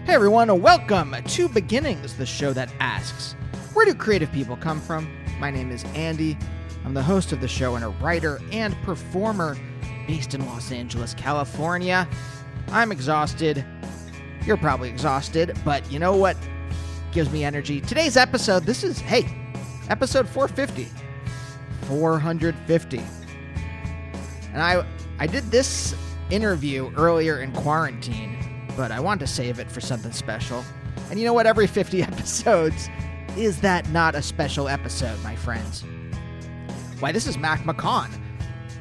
Hey everyone, welcome to Beginnings, the show that asks, where do creative people come from? My name is Andy. I'm the host of the show and a writer and performer based in Los Angeles, California. I'm exhausted. You're probably exhausted, but you know what gives me energy? Today's episode, episode 450. 450. And I did this interview earlier in quarantine, but I wanted to save it for something special. And you know what? Every 50 episodes, is that not a special episode, my friends? Why, this is Mac McCaughan.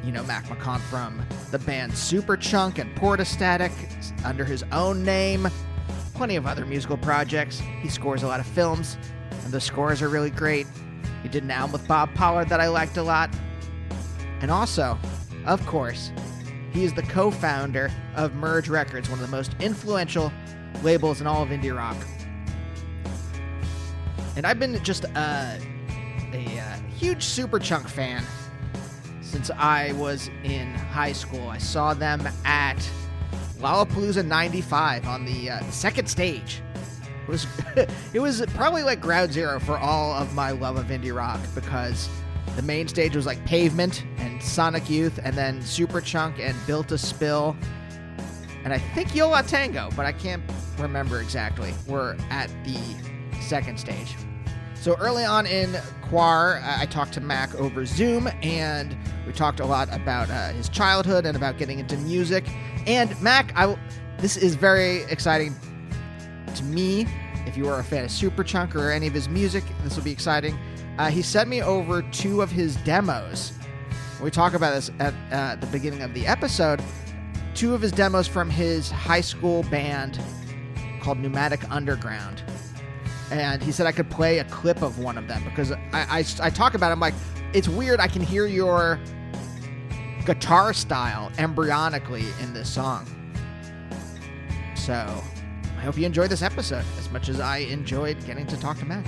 You know Mac McCaughan from the band Superchunk and Portastatic, under his own name. Plenty of other musical projects. He scores a lot of films, and the scores are really great. He did an album with Bob Pollard that I liked a lot. And also, of course, he is the co-founder of Merge Records, one of the most influential labels in all of indie rock. And I've been just a huge Superchunk fan since I was in high school. I saw them at Lollapalooza 95 on the second stage. It was probably like ground zero for all of my love of indie rock, because the main stage was like Pavement and Sonic Youth, and then Superchunk and Built to Spill, and I think Yo La Tango, but I can't remember exactly, were at the second stage. So early on in Quar, I talked to Mac over Zoom, and we talked a lot about his childhood and about getting into music. And Mac, this is very exciting to me. If you are a fan of Superchunk or any of his music, this will be exciting. He sent me over two of his demos. We talk about this at the beginning of the episode. Two of his demos from his high school band called Pneumatic Underground. And he said I could play a clip of one of them, because I talk about it, I'm like, it's weird, I can hear your guitar style embryonically in this song. So I hope you enjoyed this episode as much as I enjoyed getting to talk to Mac.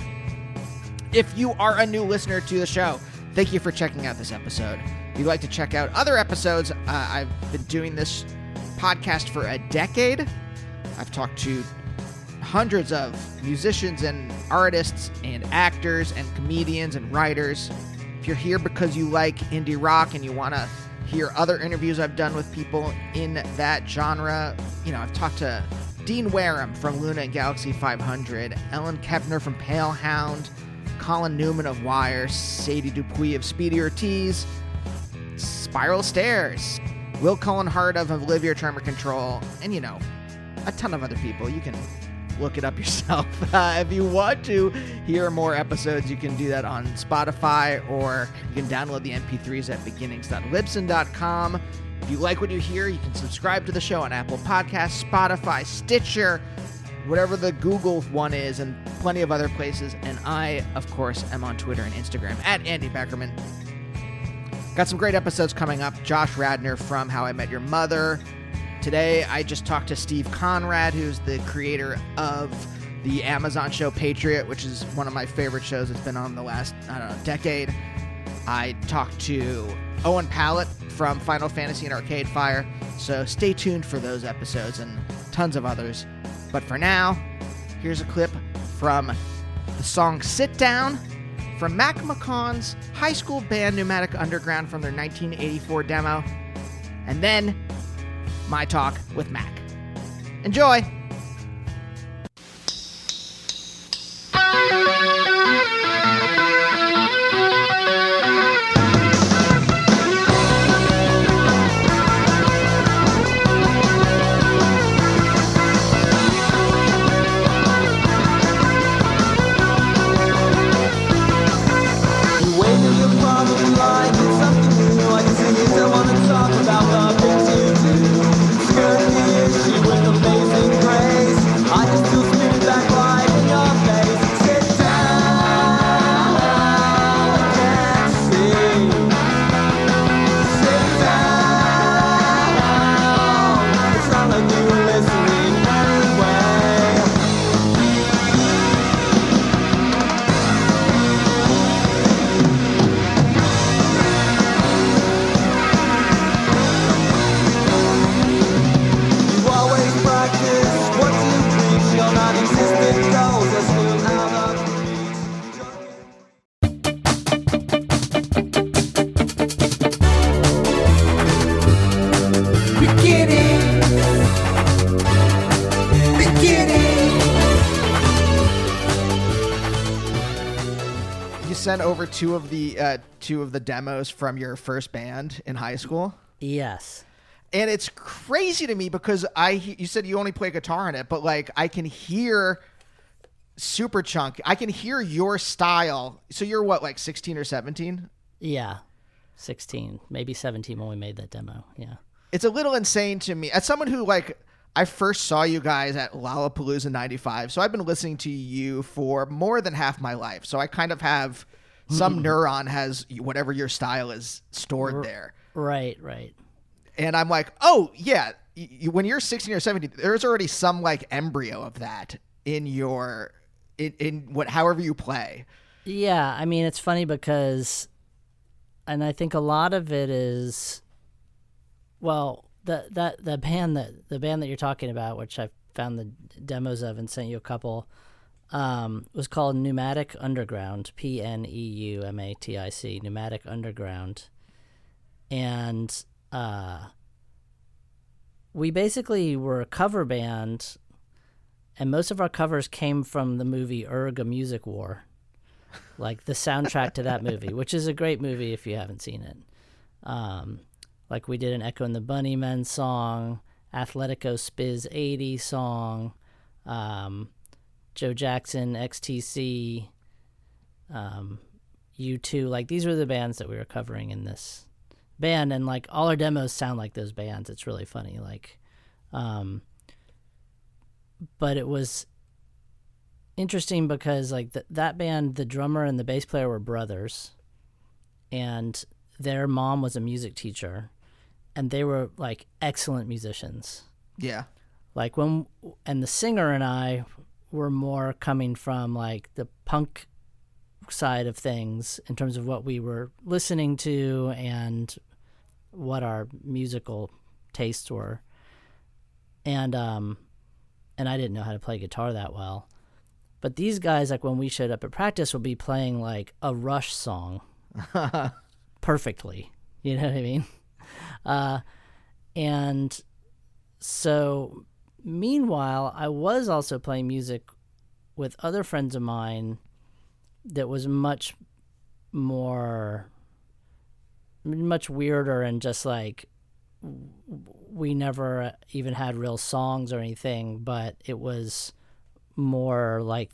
If you are a new listener to the show, thank you for checking out this episode. If you'd like to check out other episodes, I've been doing this podcast for a decade. I've talked to hundreds of musicians and artists and actors and comedians and writers. If you're here because you like indie rock and you want to hear other interviews I've done with people in that genre, I've talked to Dean Wareham from Luna and Galaxy 500, Ellen Kepner from Pale Hound, Colin Newman of Wire, Sadie Dupuis of Speedy Ortiz, Spiral Stairs, Will Cullen Hart of Olivia Tremor Control, and a ton of other people. You can look it up yourself. If you want to hear more episodes, you can do that on Spotify, or you can download the MP3s at beginnings.libsyn.com. If you like what you hear, you can subscribe to the show on Apple Podcasts, Spotify, Stitcher, whatever the Google one is, and plenty of other places. And I, of course, am on Twitter and Instagram at Andy Beckerman. Got some great episodes coming up. Josh Radnor from How I Met Your Mother. Today, I just talked to Steve Conrad, who's the creator of the Amazon show Patriot, which is one of my favorite shows. It's been on the last, decade. I talked to Owen Pallett from Final Fantasy and Arcade Fire. So stay tuned for those episodes and tons of others. But for now, here's a clip from the song Sit Down from Mac McCaughan's high school band Pneumatic Underground from their 1984 demo. And then my talk with Mac. Enjoy! Talk about the things you do. Skirt the issue with amazing grace. sent over two of the demos from your first band in high school? Yes. And it's crazy to me because you said you only play guitar in it, but like I can hear Superchunk. I can hear your style. So you're what, like 16 or 17? Yeah. 16, maybe 17 when we made that demo. Yeah. It's a little insane to me. As someone who, like, I first saw you guys at Lollapalooza 95, so I've been listening to you for more than half my life. So I kind of have some neuron has whatever your style is stored there. Right. And I'm like, oh, yeah, when you're 16 or 17, there's already some, like, embryo of that in your, however you play. Yeah, I mean, it's funny because, and I think a lot of it is, well, the band that you're talking about, which I found the demos of and sent you a couple, was called Pneumatic Underground, Pneumatic, Pneumatic Underground, and we basically were a cover band, and most of our covers came from the movie Erg: A Music War, like the soundtrack to that movie, which is a great movie if you haven't seen it. Like we did an Echo and the Bunnymen song, Athletico Spiz 80 song, Joe Jackson, XTC, U2. Like these were the bands that we were covering in this band, and like all our demos sound like those bands. It's really funny. Like, but it was interesting because like that band, the drummer and the bass player were brothers, and their mom was a music teacher, and they were like excellent musicians. Yeah. Like and the singer and I were more coming from like the punk side of things in terms of what we were listening to and what our musical tastes were. And I didn't know how to play guitar that well. But these guys, like when we showed up at practice, would be playing like a Rush song perfectly. You know what I mean? And so meanwhile, I was also playing music with other friends of mine that was much weirder, and just like we never even had real songs or anything, but it was more like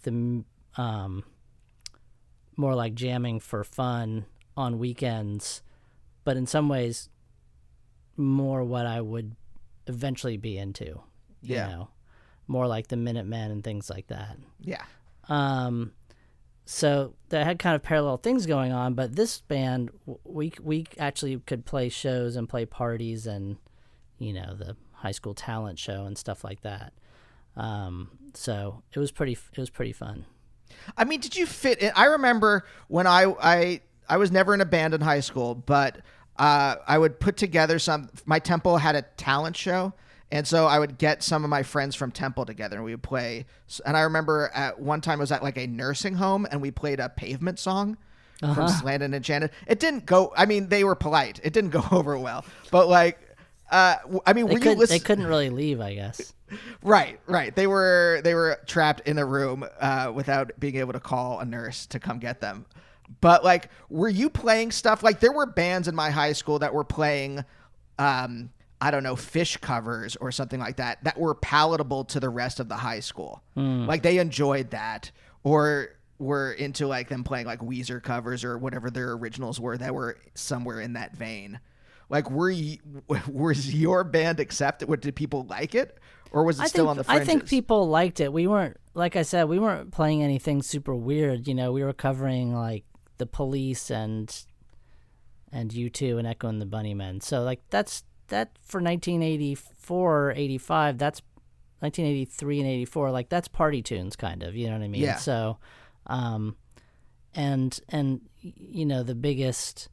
more like jamming for fun on weekends, but in some ways more what I would eventually be into. You know, more like the Minutemen and things like that. Yeah. So they had kind of parallel things going on, but this band, we actually could play shows and play parties and, you know, the high school talent show and stuff like that. So it was pretty fun. I mean, did you fit in? I remember when I was never in a band in high school, but I would put together my Temple had a talent show. And so I would get some of my friends from Temple together and we would play. And I remember at one time it was at like a nursing home and we played a Pavement song from Slanted and Enchanted. It didn't go, I mean, they were polite. It didn't go over well. But like, I mean, they couldn't really leave, I guess. Right. They were trapped in a room without being able to call a nurse to come get them. But like, were you playing stuff? Like there were bands in my high school that were playing, I don't know, Fish covers or something like that were palatable to the rest of the high school. Like they enjoyed that, or were into like them playing like Weezer covers or whatever their originals were that were somewhere in that vein. Like was your band accepted? Did people like it, or was it still on the fringes? I think people liked it. We weren't, like I said, we weren't playing anything super weird. You know, we were covering like the Police and U2 and Echo and the Bunnymen. So like that for 1984, 85, that's 1983 and 84, like that's party tunes kind of, you know what I mean? Yeah. So, and you know, the biggest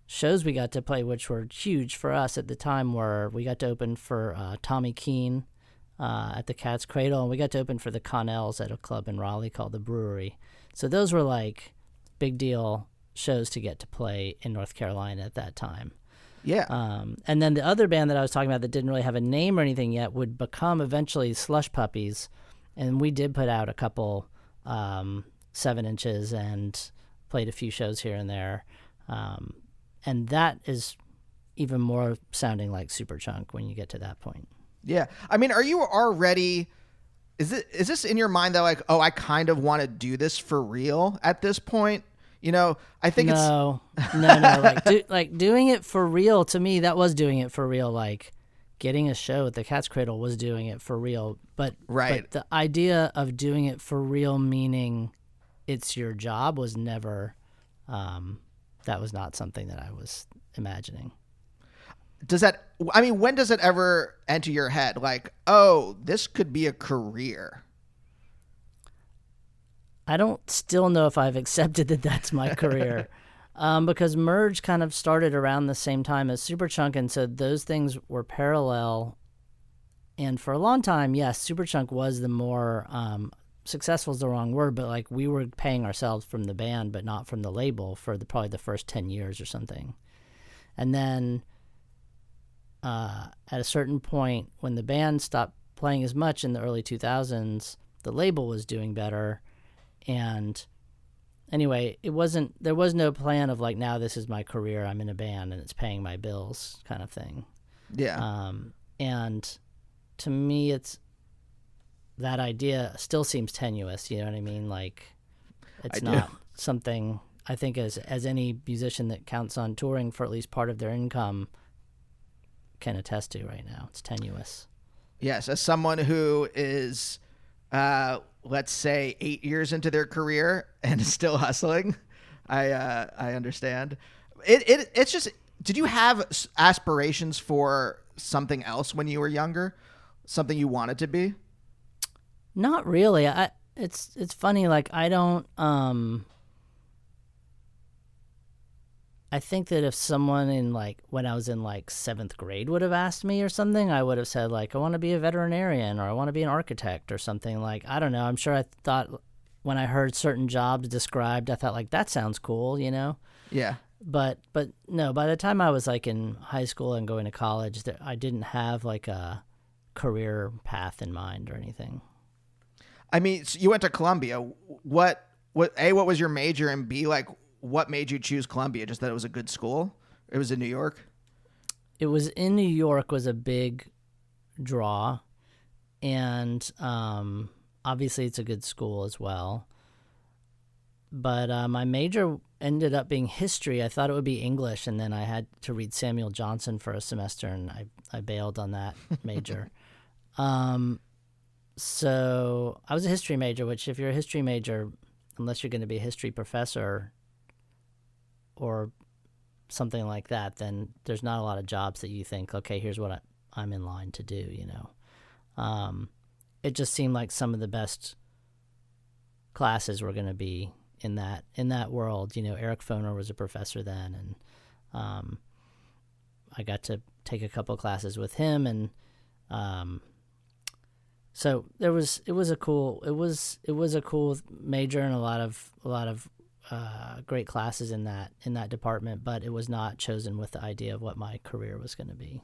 shows we got to play, which were huge for us at the time, were we got to open for Tommy Keene at the Cat's Cradle, and we got to open for the Connells at a club in Raleigh called the Brewery. So those were like big deal shows to get to play in North Carolina at that time. Yeah. And then the other band that I was talking about that didn't really have a name or anything yet would become eventually Slush Puppies. And we did put out a couple 7 inches and played a few shows here and there. And that is even more sounding like Superchunk when you get to that point. Yeah. I mean, are you already, is this in your mind that like, oh, I kind of want to do this for real at this point? You know, I think no, like doing it for real to me, that was doing it for real. Like getting a show at the Cat's Cradle was doing it for real. But the idea of doing it for real, meaning it's your job, was never, that was not something that I was imagining. When does it ever enter your head? Like, oh, this could be a career. I don't still know if I've accepted that that's my career, because Merge kind of started around the same time as Superchunk, and so those things were parallel. And for a long time, yes, Superchunk was the more successful is the wrong word, but like we were paying ourselves from the band, but not from the label for probably the first 10 years or something. And then at a certain point, when the band stopped playing as much in the early 2000s, the label was doing better. And anyway, there was no plan of like, now this is my career, I'm in a band and it's paying my bills kind of thing. Yeah. And to me, that idea still seems tenuous, you know what I mean? Like, it's not something, I think as any musician that counts on touring for at least part of their income can attest to right now. It's tenuous. Yes, as someone who is, let's say, 8 years into their career and is still hustling, I understand. It's just, did you have aspirations for something else when you were younger? Something you wanted to be? Not really. It's funny. Like I don't. I think that if someone in like when I was in like 7th grade would have asked me or something, I would have said like I want to be a veterinarian or I want to be an architect or something. Like I don't know. I'm sure I thought when I heard certain jobs described, I thought like that sounds cool, you know? Yeah. But no. By the time I was like in high school and going to college, I didn't have like a career path in mind or anything. I mean, so you went to Columbia. What was your major, and B, like, what made you choose Columbia? Just that it was a good school? It was in New York? It was in New York, was a big draw. And obviously it's a good school as well. But my major ended up being history. I thought it would be English, and then I had to read Samuel Johnson for a semester, and I bailed on that major. So I was a history major, which if you're a history major, unless you're going to be a history professor or something like that, then there's not a lot of jobs that you think, okay, here's what I'm in line to do, you know. It just seemed like some of the best classes were going to be in that world. You know, Eric Foner was a professor then, and I got to take a couple classes with him, and so it was a cool major and a lot of great classes in that department, but it was not chosen with the idea of what my career was going to be.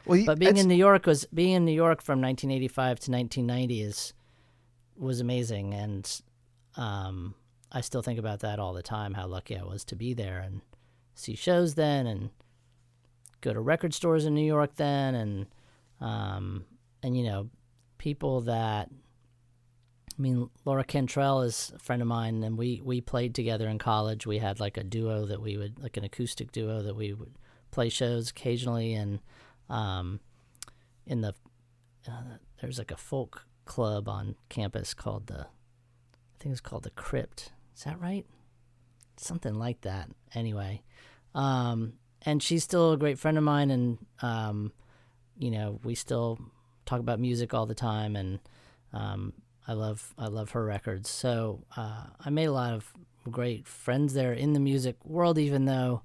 Well, but being in New York from 1985 to 1990 was amazing, and I still think about that all the time. How lucky I was to be there and see shows then, and go to record stores in New York then, and you know, people that, I mean, Laura Cantrell is a friend of mine, and we played together in college. We had like a duo that we would, like an acoustic duo that we would play shows occasionally, and there's like a folk club on campus called I think it's called the Crypt. Is that right? Something like that. Anyway, and she's still a great friend of mine, and you know, we still talk about music all the time, and I love her records. So I made a lot of great friends there in the music world, even though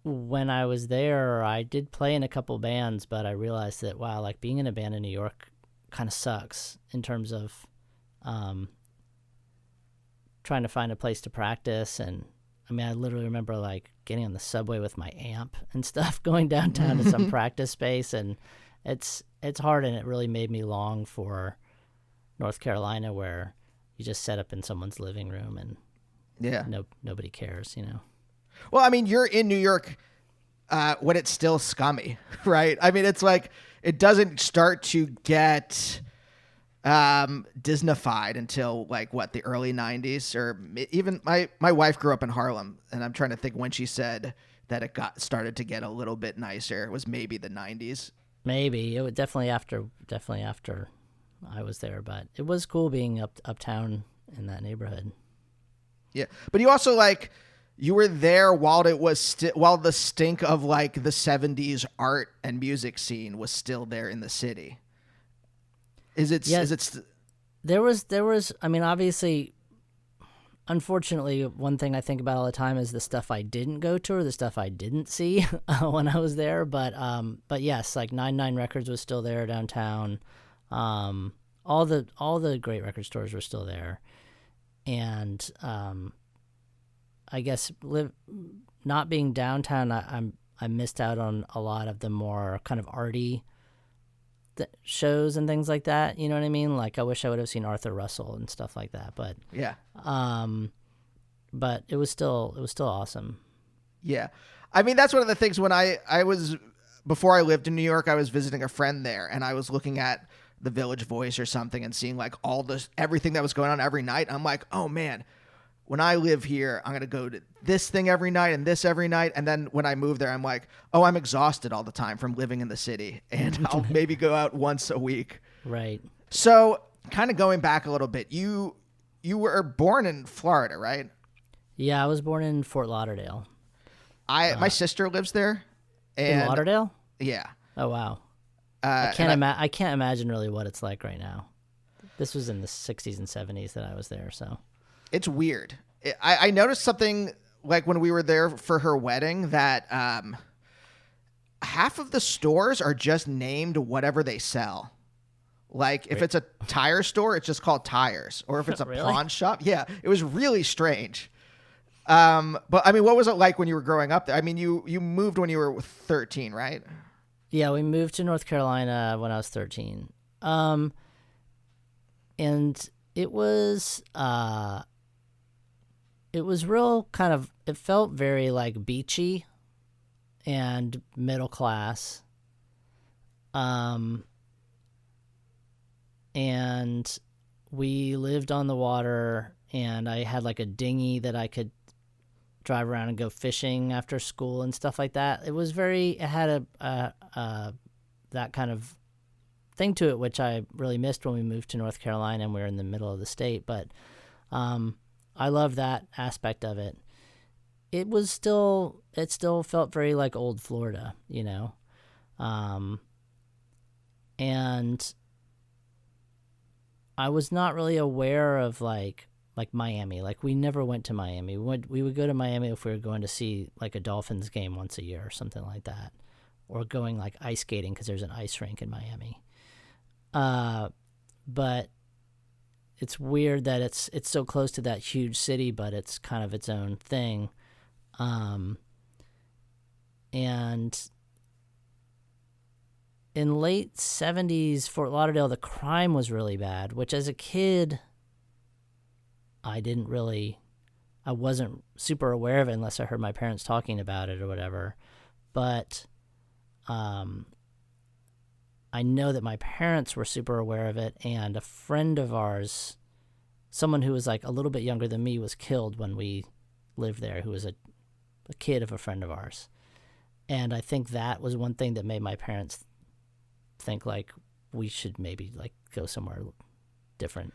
when I was there, I did play in a couple bands, but I realized that, wow, like being in a band in New York kind of sucks in terms of trying to find a place to practice. And I mean, I literally remember like getting on the subway with my amp and stuff, going downtown to some practice space, and it's hard, and it really made me long for North Carolina, where you just set up in someone's living room and Yeah. Nobody cares, you know. Well, I mean, you're in New York when it's still scummy, right? I mean, it's like it doesn't start to get Disneyfied until like what, the early 90s, or even my wife grew up in Harlem, and I'm trying to think when she said that it got started to get a little bit nicer. It was maybe the 90s. Maybe it was definitely after I was there, but it was cool being uptown in that neighborhood. Yeah, but you also like you were there while it was while the stink of like the 70s art and music scene was still there in the city. Is it? Yeah, is it? There was. I mean, obviously, unfortunately, one thing I think about all the time is the stuff I didn't go to or the stuff I didn't see when I was there. But yes, like 99 Records was still there downtown. All the great record stores were still there, and I guess not being downtown, I missed out on a lot of the more kind of arty shows and things like that. You know what I mean? Like I wish I would have seen Arthur Russell and stuff like that. But Yeah. But it was still awesome. Yeah. I mean, that's one of the things when I was, before I lived in New York, I was visiting a friend there, and I was looking at the Village Voice or something and seeing like everything that was going on every night. I'm like, oh man, when I live here, I'm going to go to this thing every night and this every night. And then when I move there, I'm like, oh, I'm exhausted all the time from living in the city, and I'll maybe go out once a week. Right. So kind of going back a little bit, you were born in Florida, right? Yeah, I was born in Fort Lauderdale. My sister lives there. And in Lauderdale? Yeah. Oh, wow. I can't imagine really what it's like right now. This was in the 60s and 70s that I was there, so. It's weird. I noticed something like when we were there for her wedding that half of the stores are just named whatever they sell. Like if it's a tire store, it's just called Tires. Or if it's a Really? pawn shop. Yeah, it was really strange. But I mean, what was it like when you were growing up there? I mean, you moved when you were 13, right? Yeah, we moved to North Carolina when I was 13. And it was real kind of, it felt very like beachy and middle class. And we lived on the water, and I had like a dinghy that I could drive around and go fishing after school and stuff like that. It had a that kind of thing to it, which I really missed when we moved to North Carolina and we were in the middle of the state. But I love that aspect of it. It still felt very like old Florida, you know? And I was not really aware of like Miami. Like we never went to Miami. We would go to Miami if we were going to see like a Dolphins game once a year or something like that, or going like ice skating because there's an ice rink in Miami. But it's weird that it's so close to that huge city, but it's kind of its own thing. And in late 70s, Fort Lauderdale, the crime was really bad, which as a kid, I wasn't super aware of it unless I heard my parents talking about it or whatever. But I know that my parents were super aware of it, and a friend of ours, someone who was like a little bit younger than me, was killed when we lived there, who was a kid of a friend of ours. And I think that was one thing that made my parents think like we should maybe like go somewhere different.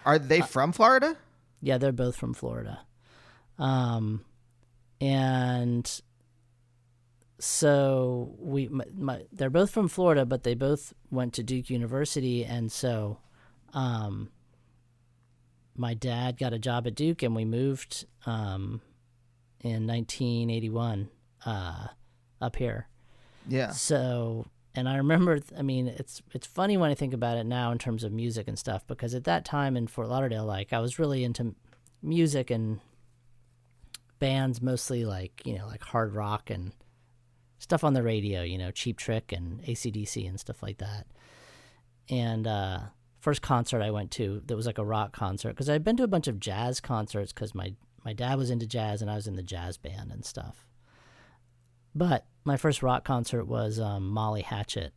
Are they from Florida? Yeah, they're both from Florida. And so they're both from Florida, but they both went to Duke University, and so my dad got a job at Duke, and we moved in 1981 up here. Yeah. So, and I remember, I mean, it's funny when I think about it now in terms of music and stuff, because at that time in Fort Lauderdale, like I was really into music and bands, mostly like, you know, like hard rock and stuff on the radio, you know, Cheap Trick and AC/DC and stuff like that. And first concert I went to that was like a rock concert, because I'd been to a bunch of jazz concerts because my my dad was into jazz and I was in the jazz band and stuff. But my first rock concert was Molly Hatchet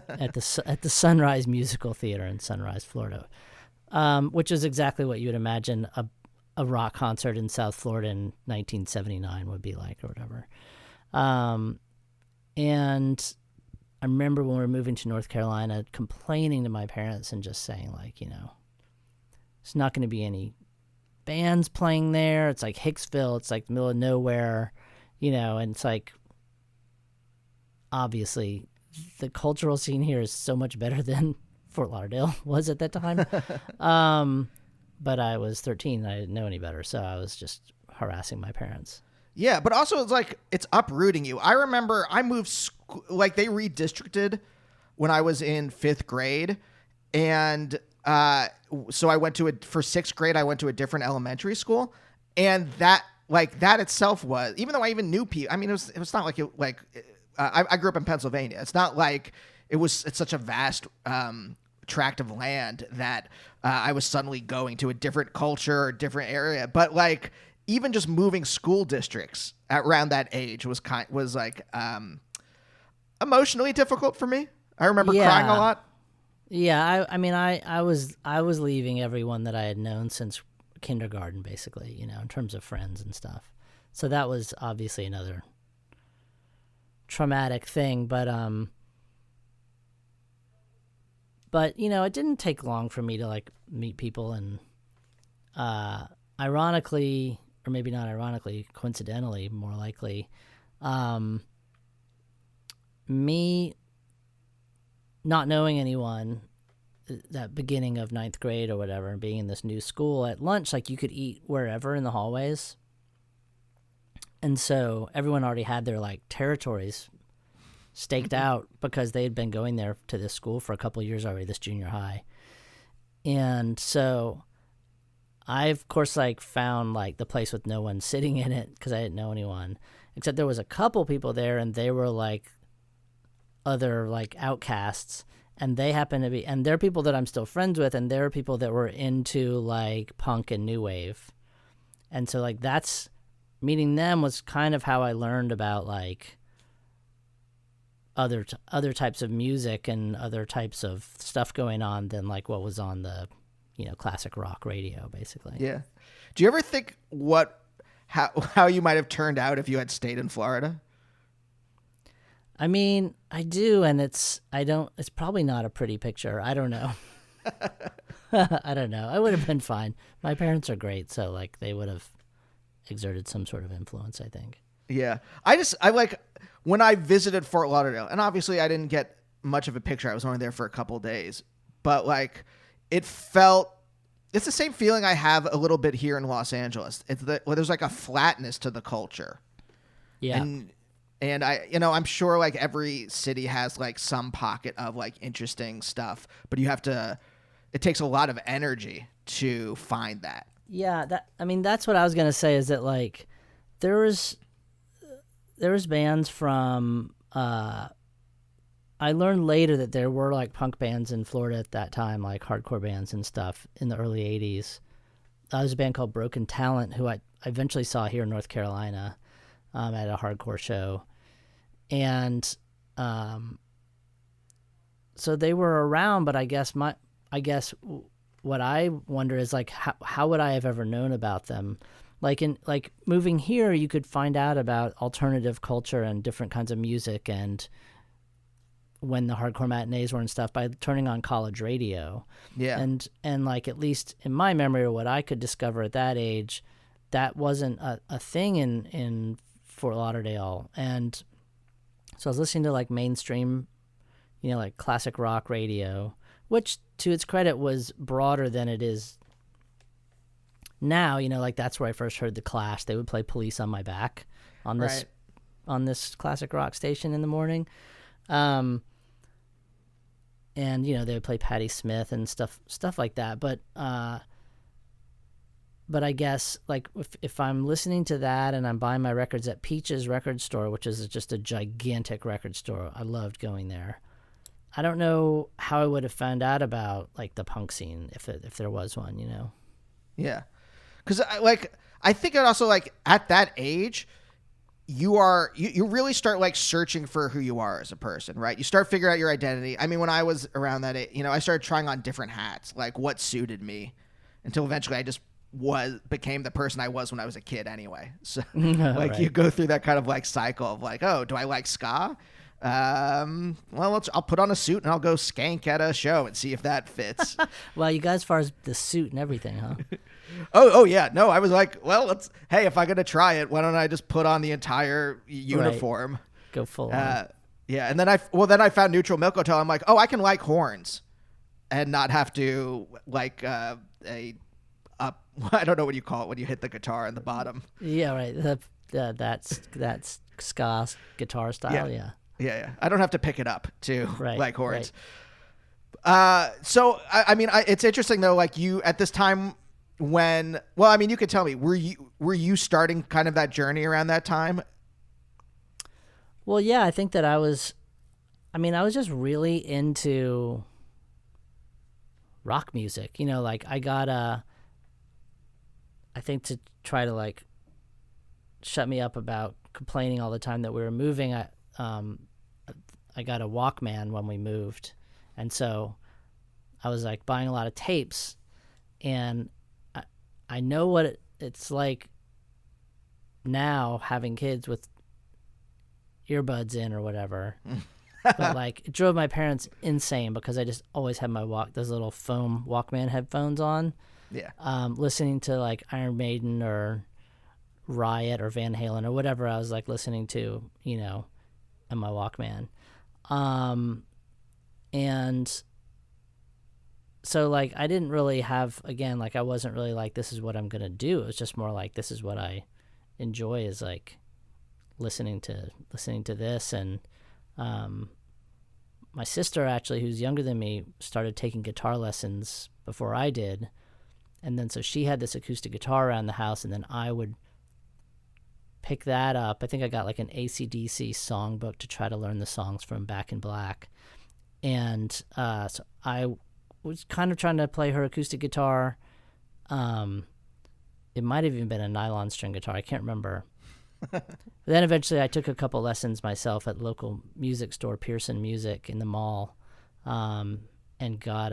at the Sunrise Musical Theater in Sunrise, Florida, which is exactly what you would imagine a rock concert in South Florida in 1979 would be like or whatever. And I remember when we were moving to North Carolina complaining to my parents and just saying like, it's not going to be any bands playing there. It's like Hicksville. It's like the middle of nowhere, and it's like, obviously the cultural scene here is so much better than Fort Lauderdale was at that time. But I was 13 and I didn't know any better. So I was just harassing my parents. Yeah, but also it's like it's uprooting you. I remember I moved, like they redistricted when I was in 5th grade. And so I went for 6th grade, I went to a different elementary school. And that itself was, even though I even knew people, I mean, it was not like I grew up in Pennsylvania. It's not like it's such a vast tract of land that I was suddenly going to a different culture or different area. But like even just moving school districts around that age was emotionally difficult for me. I remember crying a lot. Yeah, I was leaving everyone that I had known since kindergarten, basically, in terms of friends and stuff. So that was obviously another traumatic thing, but it didn't take long for me to like meet people, and ironically, or maybe not ironically, coincidentally, more likely, me not knowing anyone that beginning of 9th grade or whatever, and being in this new school at lunch, like you could eat wherever in the hallways. And so everyone already had their like territories staked out because they had been going there to this school for a couple of years already, this junior high. And so I, of course, like found like the place with no one sitting in it because I didn't know anyone, except there was a couple people there and they were like other like outcasts, and they happen to be, and they're people that I'm still friends with, and they're people that were into like punk and new wave. And so like that's, meeting them was kind of how I learned about like other types of music and other types of stuff going on than like what was on the, classic rock radio, basically. Yeah. Do you ever think how you might have turned out if you had stayed in Florida? I mean, I do, and it's probably not a pretty picture. I don't know. I don't know. I would have been fine. My parents are great, so like they would have exerted some sort of influence, I think. Yeah. I like when I visited Fort Lauderdale, and obviously I didn't get much of a picture. I was only there for a couple days, but like it's the same feeling I have a little bit here in Los Angeles. There's like a flatness to the culture. Yeah. And I'm sure like every city has like some pocket of like interesting stuff, but it takes a lot of energy to find that. Yeah, that's what I was gonna say, is that like there was bands from I learned later that there were like punk bands in Florida at that time, like hardcore bands and stuff in the early 80s. There was a band called Broken Talent who I eventually saw here in North Carolina at a hardcore show. And so they were around, but I guess what I wonder is like how would I have ever known about them? Like moving here, you could find out about alternative culture and different kinds of music, and when the hardcore matinees were and stuff, by turning on college radio. Yeah. And like, at least in my memory or what I could discover at that age, that wasn't a thing in Fort Lauderdale. And so I was listening to like mainstream, like classic rock radio, which to its credit was broader than it is now. Like that's where I first heard the Clash. They would play Police on My Back on this classic rock station in the morning. And they would play Patti Smith and stuff like that. But I guess like if I'm listening to that and I'm buying my records at Peach's record store, which is just a gigantic record store, I loved going there. I don't know how I would have found out about like the punk scene if there was one, Yeah. Because I think it also like at that age, you really start like searching for who you are as a person, right? You start figuring out your identity. I mean, when I was around that age, I started trying on different hats, like what suited me, until eventually I just became the person I was when I was a kid anyway. So like Right. you go through that kind of like cycle of like, oh, do I like ska? Well, I'll put on a suit and I'll go skank at a show and see if that fits. Well, you got as far as the suit and everything, huh? Oh yeah. No, I was like, well, hey, if I'm going to try it, why don't I just put on the entire uniform? Right. Go full on. Yeah. And then I found Neutral Milk Hotel. I'm like, oh, I can like horns and not have to like, I don't know what you call it when you hit the guitar in the bottom. Yeah, right. That's ska guitar style. Yeah. Yeah. I don't have to pick it up to like horns. Right. So I mean, it's interesting though. Like you at this time when, well, I mean, you could tell me, were you starting kind of that journey around that time? Well, yeah, I think that I was just really into rock music. Like I got I think to try to like shut me up about complaining all the time that we were moving, I got a Walkman when we moved, and so I was like buying a lot of tapes, and I know what it's like now having kids with earbuds in or whatever. But like it drove my parents insane because I just always had those little foam Walkman headphones on. Yeah. Listening to like Iron Maiden or Riot or Van Halen or whatever I was like listening to, in my Walkman. And so like I didn't really have, again, like I wasn't really like, this is what I'm going to do. It was just more like, this is what I enjoy, is like listening to this. And my sister, actually, who's younger than me, started taking guitar lessons before I did. And then so she had this acoustic guitar around the house, and then I would pick that up. I think I got like an AC/DC songbook to try to learn the songs from Back in Black. And so I was kind of trying to play her acoustic guitar. It might have even been a nylon string guitar. I can't remember. But then eventually I took a couple lessons myself at local music store, Pearson Music, in the mall, and got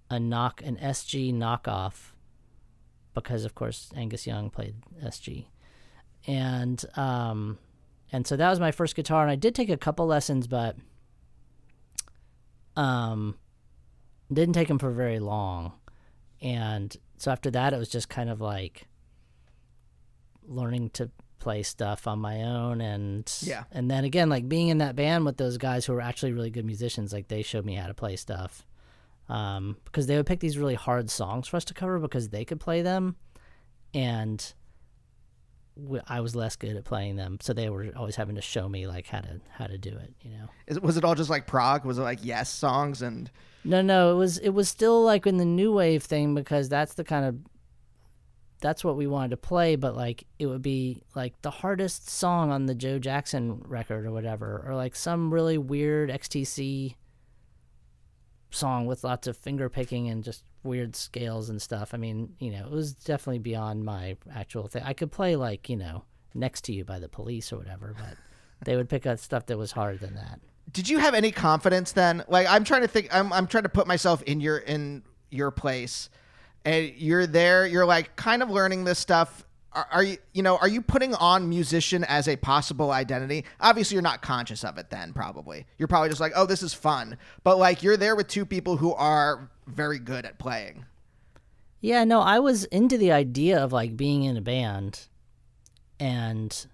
an SG knockoff, because of course Angus Young played SG, and so that was my first guitar. And I did take a couple lessons, but didn't take them for very long. And so after that, it was just kind of like learning to play stuff on my own. And then again, like being in that band with those guys who were actually really good musicians, like they showed me how to play stuff. Because they would pick these really hard songs for us to cover because they could play them, and I was less good at playing them, so they were always having to show me like how to do it. Was it all just like prog? Was it like Yes songs and? No, it was still like in the new wave thing, because that's what we wanted to play, but like it would be like the hardest song on the Joe Jackson record or whatever, or like some really weird XTC song with lots of finger picking and just weird scales and stuff. I mean, it was definitely beyond my actual thing. I could play like, Next to You by the Police or whatever, but they would pick up stuff that was harder than that. Did you have any confidence then? Like, I'm trying to think, I'm trying to put myself in your place, and you're there, you're like kind of learning this stuff. Are you putting on musician as a possible identity? Obviously, you're not conscious of it then, probably. You're probably just like, oh, this is fun. But, like, you're there with two people who are very good at playing. Yeah, no, I was into the idea of, like, being in a band and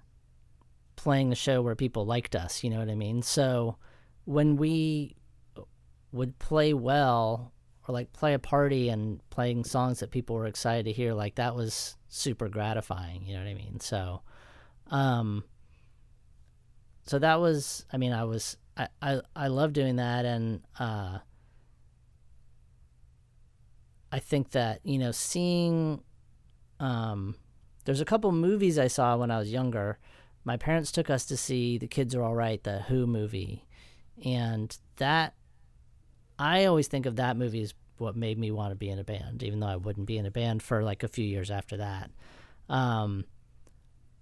playing a show where people liked us, you know what I mean? So when we would play well, or, like, play a party and playing songs that people were excited to hear, like, that was super gratifying, you know what I mean? So so that was, I mean, I love doing that. And I think that, seeing there's a couple movies I saw when I was younger. My parents took us to see The Kids Are All Right, the Who movie, and that, I always think of that movie as what made me want to be in a band, even though I wouldn't be in a band for like a few years after that.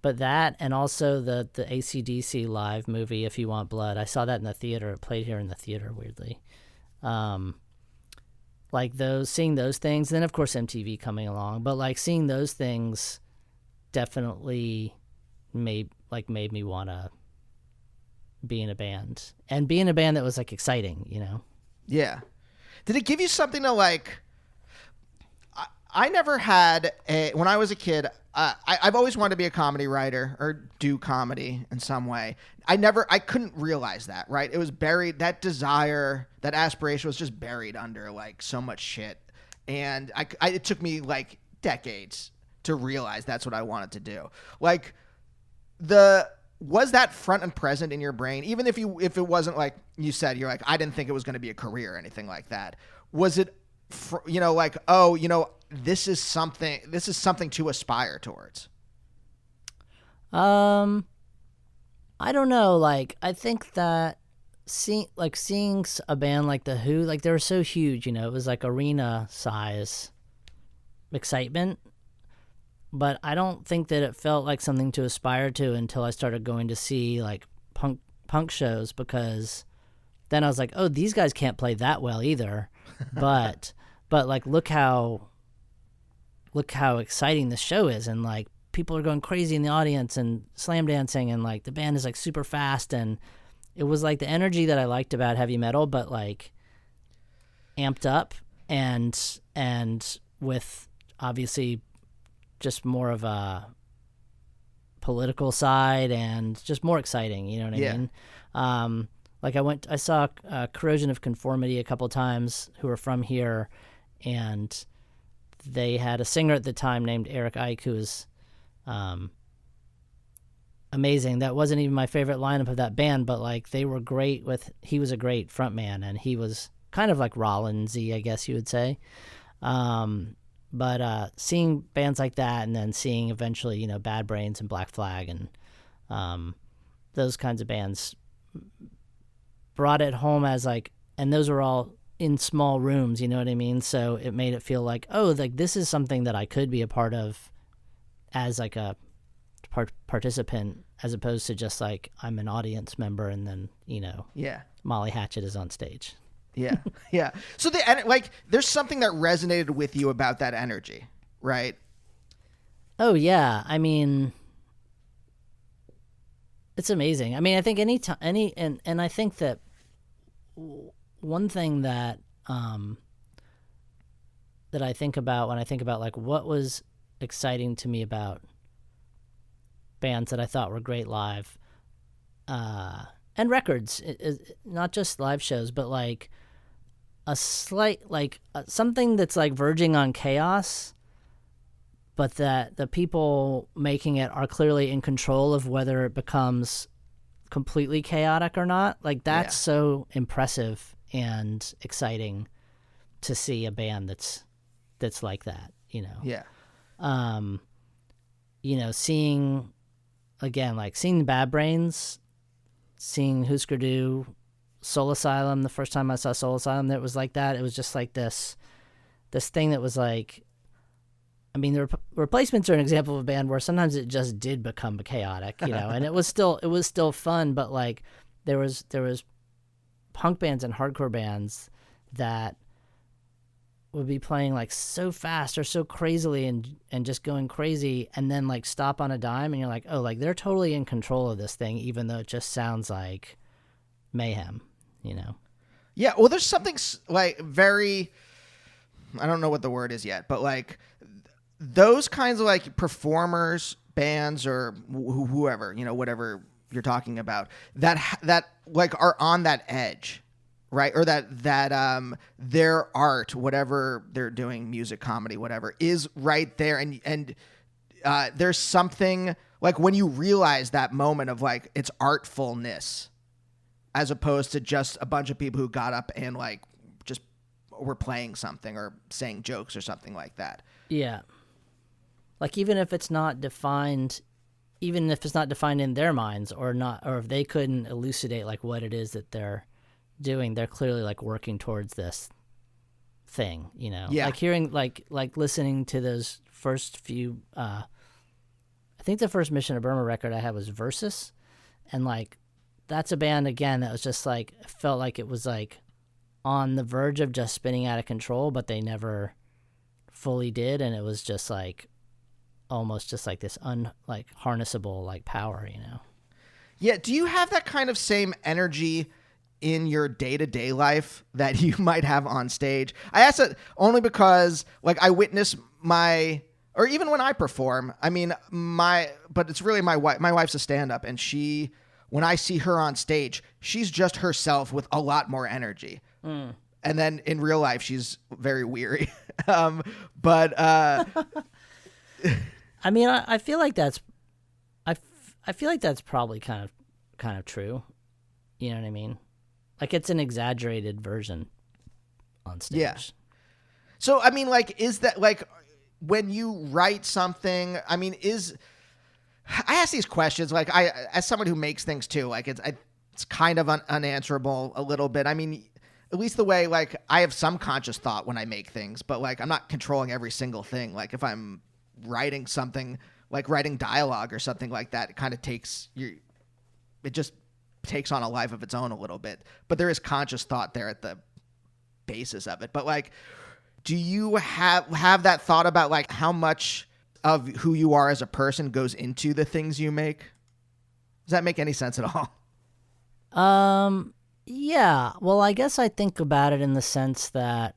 But that, and also the AC/DC live movie, If You Want Blood, I saw that in the theater. It played here in the theater, weirdly. Like seeing those things, and then of course MTV coming along, but like seeing those things definitely made me want to be in a band, and be in a band that was like exciting, you know? Yeah. Did it give you something to like? I never had when I was a kid. I've always wanted to be a comedy writer or do comedy in some way. I couldn't realize that, right? It was buried. That desire, that aspiration was just buried under like so much shit. And it took me like decades to realize that's what I wanted to do. Like was that front and present in your brain? Even if it wasn't like you said, you're like, I didn't think it was going to be a career or anything like that. Was it, like, oh, this is something to aspire towards? I don't know. Like, I think that seeing a band like The Who, like they were so huge, it was like arena size excitement. But I don't think that it felt like something to aspire to until I started going to see like punk shows, because then I was like, oh, these guys can't play that well either. But like look how exciting this show is, and like people are going crazy in the audience and slam dancing, and like the band is like super fast, and it was like the energy that I liked about heavy metal, but like amped up and with obviously just more of a political side and just more exciting, you know what I mean? Like I saw Corrosion of Conformity a couple times, who are from here, and they had a singer at the time named Eric Ike, who was amazing. That wasn't even my favorite lineup of that band, but like they were great he was a great frontman, and he was kind of like Rollins-y, I guess you would say. But seeing bands like that, and then seeing eventually, Bad Brains and Black Flag and those kinds of bands brought it home as like, and those were all in small rooms, you know what I mean? So it made it feel like, oh, like this is something that I could be a part of as like a participant, as opposed to just like I'm an audience member and then, Molly Hatchet is on stage. Yeah. Yeah. So there's something that resonated with you about that energy, right? Oh yeah. I mean, it's amazing. I mean, I think and I think that one thing that that I think about when I think about like what was exciting to me about bands that I thought were great live, and records, not just live shows, but like a slight, like something that's like verging on chaos, but that the people making it are clearly in control of whether it becomes completely chaotic or not. Like that's so impressive and exciting to see a band that's like that, Yeah. Seeing the Bad Brains, seeing Husker Du, Soul Asylum. The first time I saw Soul Asylum, that was like that. It was just like this thing that was like, I mean, the Replacements are an example of a band where sometimes it just did become chaotic, and it was still fun, but like there was punk bands and hardcore bands that would be playing like so fast or so crazily and just going crazy, and then like stop on a dime, and you're like, oh, like they're totally in control of this thing, even though it just sounds like mayhem, Yeah. Well, there's something like very, I don't know what the word is yet, but like those kinds of like performers, bands, or whoever, whatever you're talking about, that like are on that edge, right? Or that their art, whatever they're doing, music, comedy, whatever, is right there. And there's something like when you realize that moment of like its artfulness, as opposed to just a bunch of people who got up and like just were playing something or saying jokes or something like that. Yeah. Like even if it's not defined in their minds, or if they couldn't elucidate like what it is that they're doing, they're clearly like working towards this thing, you know. Yeah. Like hearing like listening to those first few I think the first Mission of Burma record I had was Versus, and like that's a band again that was just like felt like it was like on the verge of just spinning out of control, but they never fully did, and it was just like almost just like this harnessable like power, you know. Yeah, do you have that kind of same energy in your day-to-day life that you might have on stage? I ask it only because like I witness or even when I perform, I mean but it's really my wife. My wife's a stand-up, and when I see her on stage, she's just herself with a lot more energy. And then in real life, she's very weary. But I mean, I feel like that's I feel like that's probably kind of true. You know what I mean? Like it's an exaggerated version on stage. Yeah. So I mean, like, is that like when you write something? I mean, I ask these questions like as someone who makes things too. Like it's kind of unanswerable a little bit. I mean, at least the way like I have some conscious thought when I make things, but like I'm not controlling every single thing. Like if I'm writing something, like writing dialogue or something like that, it kind of it just takes on a life of its own a little bit. But there is conscious thought there at the basis of it. But like, do you have that thought about like how much of who you are as a person goes into the things you make? Does that make any sense at all? Yeah. Well, I guess I think about it in the sense that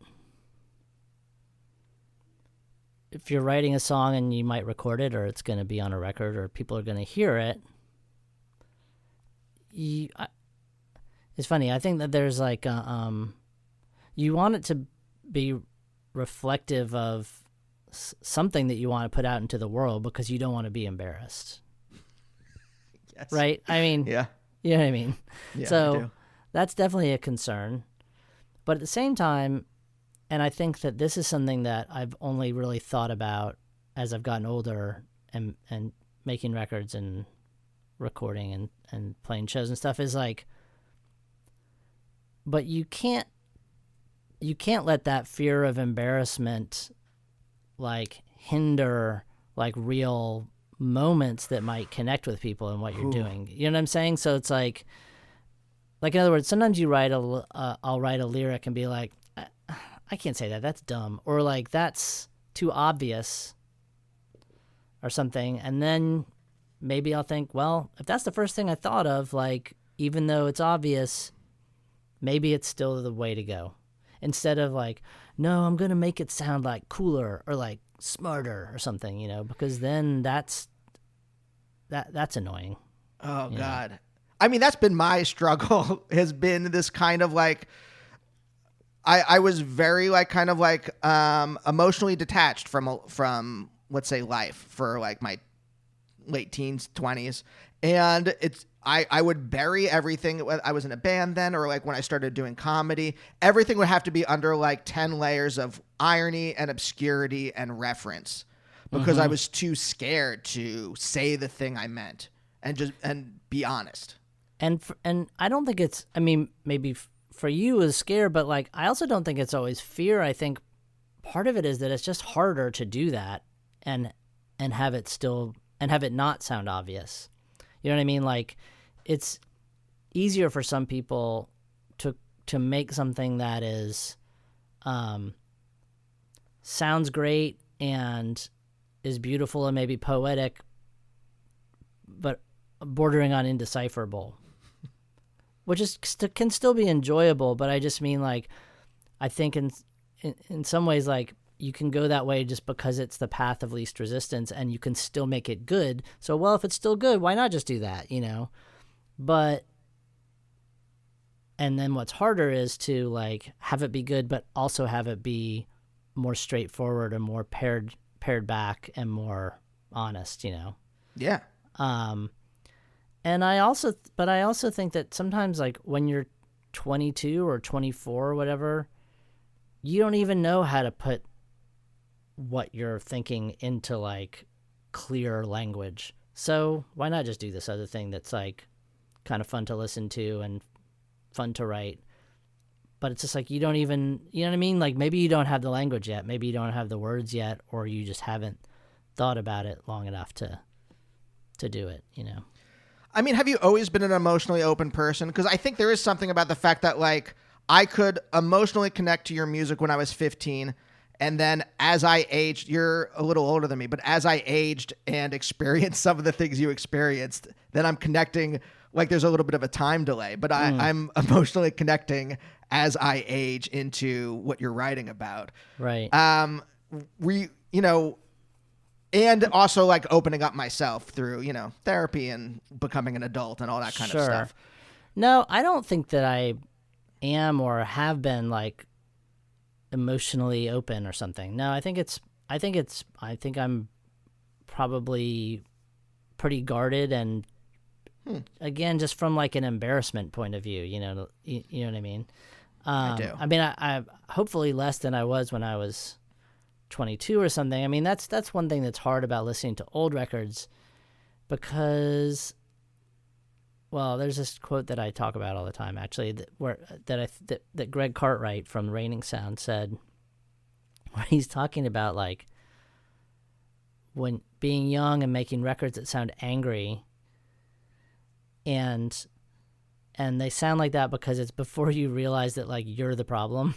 if you're writing a song and you might record it, or it's going to be on a record, or people are going to hear it, it's funny. I think that there's like you want it to be reflective of something that you want to put out into the world because you don't want to be embarrassed. Yes. Right? I mean, yeah. You know what I mean? Yeah, so I do. That's definitely a concern. But at the same time, and I think that this is something that I've only really thought about as I've gotten older and making records and recording and playing shows and stuff, is like, but you can't let that fear of embarrassment like hinder like real moments that might connect with people and what you're doing. You know what I'm saying? So it's like in other words, sometimes you I'll write a lyric and be like, I can't say that. That's dumb. Or like, that's too obvious or something. And then maybe I'll think, well, if that's the first thing I thought of, like, even though it's obvious, maybe it's still the way to go. Instead of like, no, I'm going to make it sound like cooler or like smarter or something, you know, because then that's annoying. Oh, God. Know? I mean, that's been my struggle, has been this kind of like, I was very like kind of like emotionally detached from let's say life for like my late teens, 20s. And I would bury everything. I was in a band then, or like when I started doing comedy, everything would have to be under like 10 layers of irony and obscurity and reference because I was too scared to say the thing I meant and be honest. And I don't think it's, I mean, maybe for you is scare, but like, I also don't think it's always fear. I think part of it is that it's just harder to do that and have it not sound obvious. You know what I mean? Like, it's easier for some people to make something that is sounds great and is beautiful and maybe poetic, but bordering on indecipherable, which can still be enjoyable. But I just mean, like, I think in some ways, like, you can go that way just because it's the path of least resistance and you can still make it good. So, well, if it's still good, why not just do that, you know? And then what's harder is to like have it be good, but also have it be more straightforward and more pared back and more honest, you know? Yeah. And I also think that sometimes, like, when you're 22 or 24 or whatever, you don't even know how to put what you're thinking into like clear language. So why not just do this other thing that's like kind of fun to listen to and fun to write, but it's just like you don't even, you know what I mean? Like maybe you don't have the language yet, maybe you don't have the words yet, or you just haven't thought about it long enough to do it, you know? I mean, have you always been an emotionally open person? Because I think there is something about the fact that, like, I could emotionally connect to your music when I was 15. And then as I aged, you're a little older than me, but as I aged and experienced some of the things you experienced, then I'm connecting, like there's a little bit of a time delay, but I'm emotionally connecting as I age into what you're writing about. Right. You know, and also like opening up myself through, you know, therapy and becoming an adult and all that kind of stuff. No, I don't think that I am or have been like emotionally open or something. No, I think I'm probably pretty guarded, and again, just from like an embarrassment point of view, you know what I mean? I do. I mean, I hopefully less than I was when I was 22 or something. I mean, that's one thing that's hard about listening to old records, because, well, there's this quote that I talk about all the time, actually, that Greg Cartwright from Raining Sound said, where he's talking about like when being young and making records that sound angry, and they sound like that because it's before you realize that like you're the problem.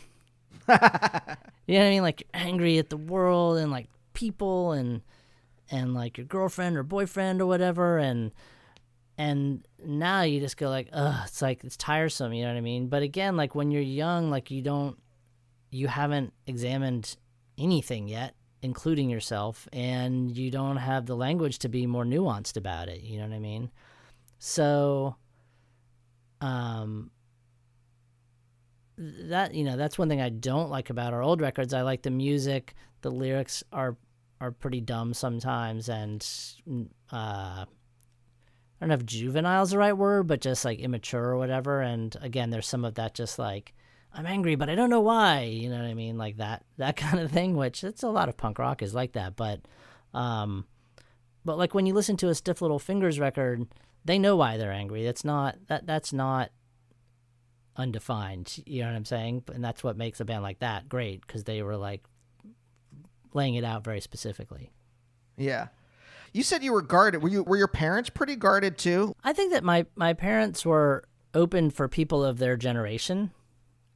You know what I mean? Like you're angry at the world and like people and like your girlfriend or boyfriend or whatever, and now you just go like, ugh, it's like it's tiresome, you know what I mean? But again, like when you're young, like you haven't examined anything yet, including yourself, and you don't have the language to be more nuanced about it, you know what I mean? So that, you know, that's one thing I don't like about our old records. I like the music. The lyrics are pretty dumb sometimes, and I don't know if juvenile is the right word, but just like immature or whatever. And again, there's some of that just like, I'm angry, but I don't know why, you know what I mean? Like that kind of thing, which it's a lot of punk rock is like that. But like when you listen to a Stiff Little Fingers record, they know why they're angry. That's not undefined, you know what I'm saying? And that's what makes a band like that great, because they were like laying it out very specifically. Yeah. You said you were guarded. Were your parents pretty guarded too? I think that my parents were open for people of their generation,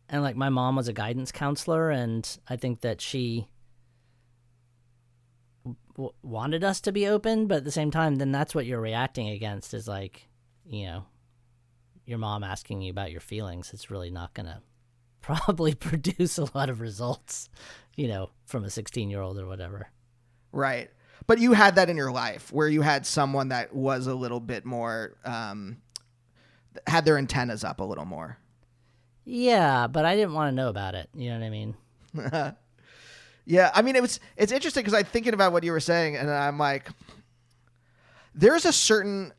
and like my mom was a guidance counselor, and I think that she wanted us to be open, but at the same time, then that's what you're reacting against is like, you know, your mom asking you about your feelings. It's really not going to probably produce a lot of results, you know, from a 16-year-old or whatever. Right. But you had that in your life where you had someone that was a little bit more, had their antennas up a little more. Yeah, but I didn't want to know about it. You know what I mean? Yeah. I mean, it's interesting because I'm thinking about what you were saying, and I'm like, there's a certain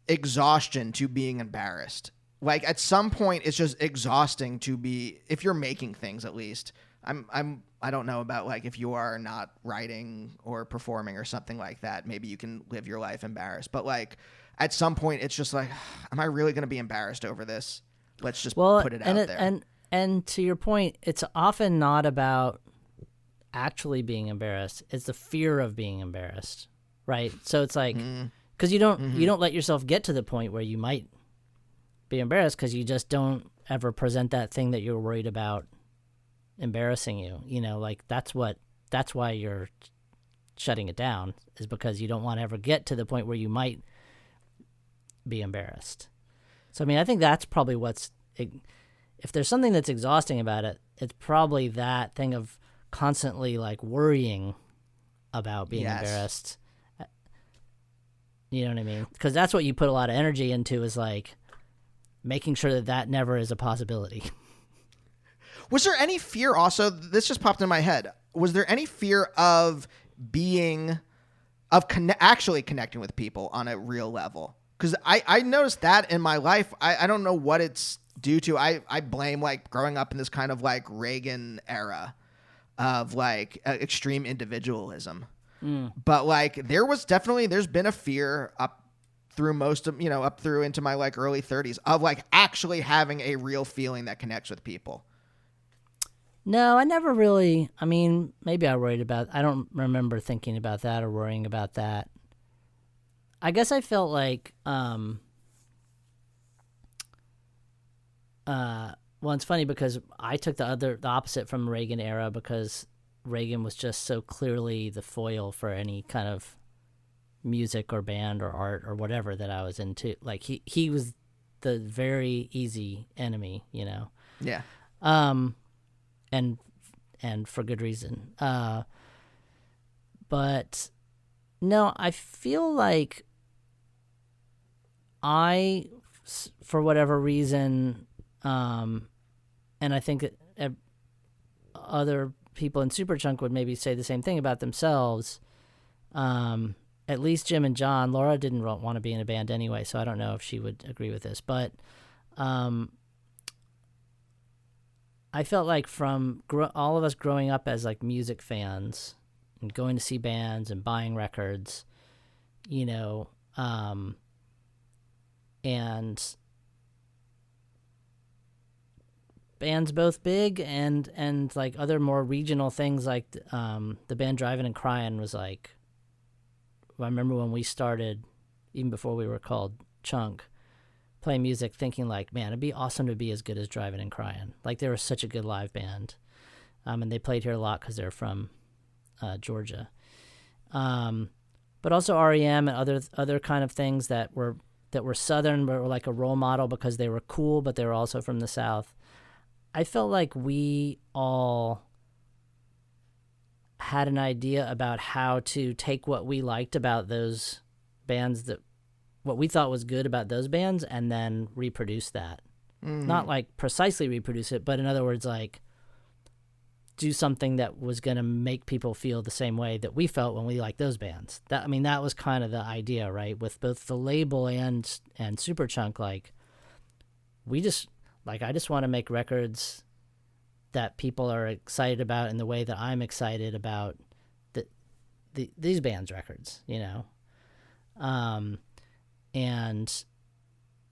exhaustion to being embarrassed. Like at some point it's just exhausting to be, if you're making things, at least I don't know about like if you are not writing or performing or something like that, maybe you can live your life embarrassed, but like at some point it's just like, am I really going to be embarrassed over this? Let's just put it out there. And to your point, it's often not about actually being embarrassed. It's the fear of being embarrassed, right? So it's like, because you don't let yourself get to the point where you might be embarrassed, because you just don't ever present that thing that you're worried about embarrassing you. You know, like that's why you're shutting it down, is because you don't want to ever get to the point where you might be embarrassed. So I mean, I think that's probably if there's something that's exhausting about it, it's probably that thing of constantly like worrying about being embarrassed. You know what I mean? Because that's what you put a lot of energy into, is like making sure that never is a possibility. Was there any fear also, this just popped in my head, was there any fear of actually connecting with people on a real level? Because I noticed that in my life. I don't know what it's due to. I blame like growing up in this kind of like Reagan era of like extreme individualism. But like there's been a fear up through into my like early 30s of like actually having a real feeling that connects with people. No, I never really. I mean, maybe I worried about. I don't remember thinking about that or worrying about that. I guess I felt like, well, it's funny because I took the opposite from Reagan era, because Reagan was just so clearly the foil for any kind of music or band or art or whatever that I was into. Like he was the very easy enemy, you know. Yeah. And for good reason. But no, I feel like for whatever reason, and I think that other people in Superchunk would maybe say the same thing about themselves. At least Jim and John. Laura didn't want to be in a band anyway, so I don't know if she would agree with this. But I felt like from all of us growing up as like music fans and going to see bands and buying records, you know, and bands both big and like other more regional things, like the band Driving and Crying was like, I remember when we started, even before we were called Chunk, playing music, thinking like, man, it'd be awesome to be as good as Driving and Crying. Like, they were such a good live band, and they played here a lot because they're from Georgia. But also REM and other kind of things that were Southern, but were like a role model because they were cool, but they were also from the South. I felt like we all had an idea about how to take what we liked about those bands, what we thought was good about those bands, and then reproduce that. Mm-hmm. Not like precisely reproduce it, but in other words, like do something that was going to make people feel the same way that we felt when we liked those bands. That was kind of the idea, right? With both the label and Superchunk, like I just want to make records that people are excited about in the way that I'm excited about these bands' records, you know? And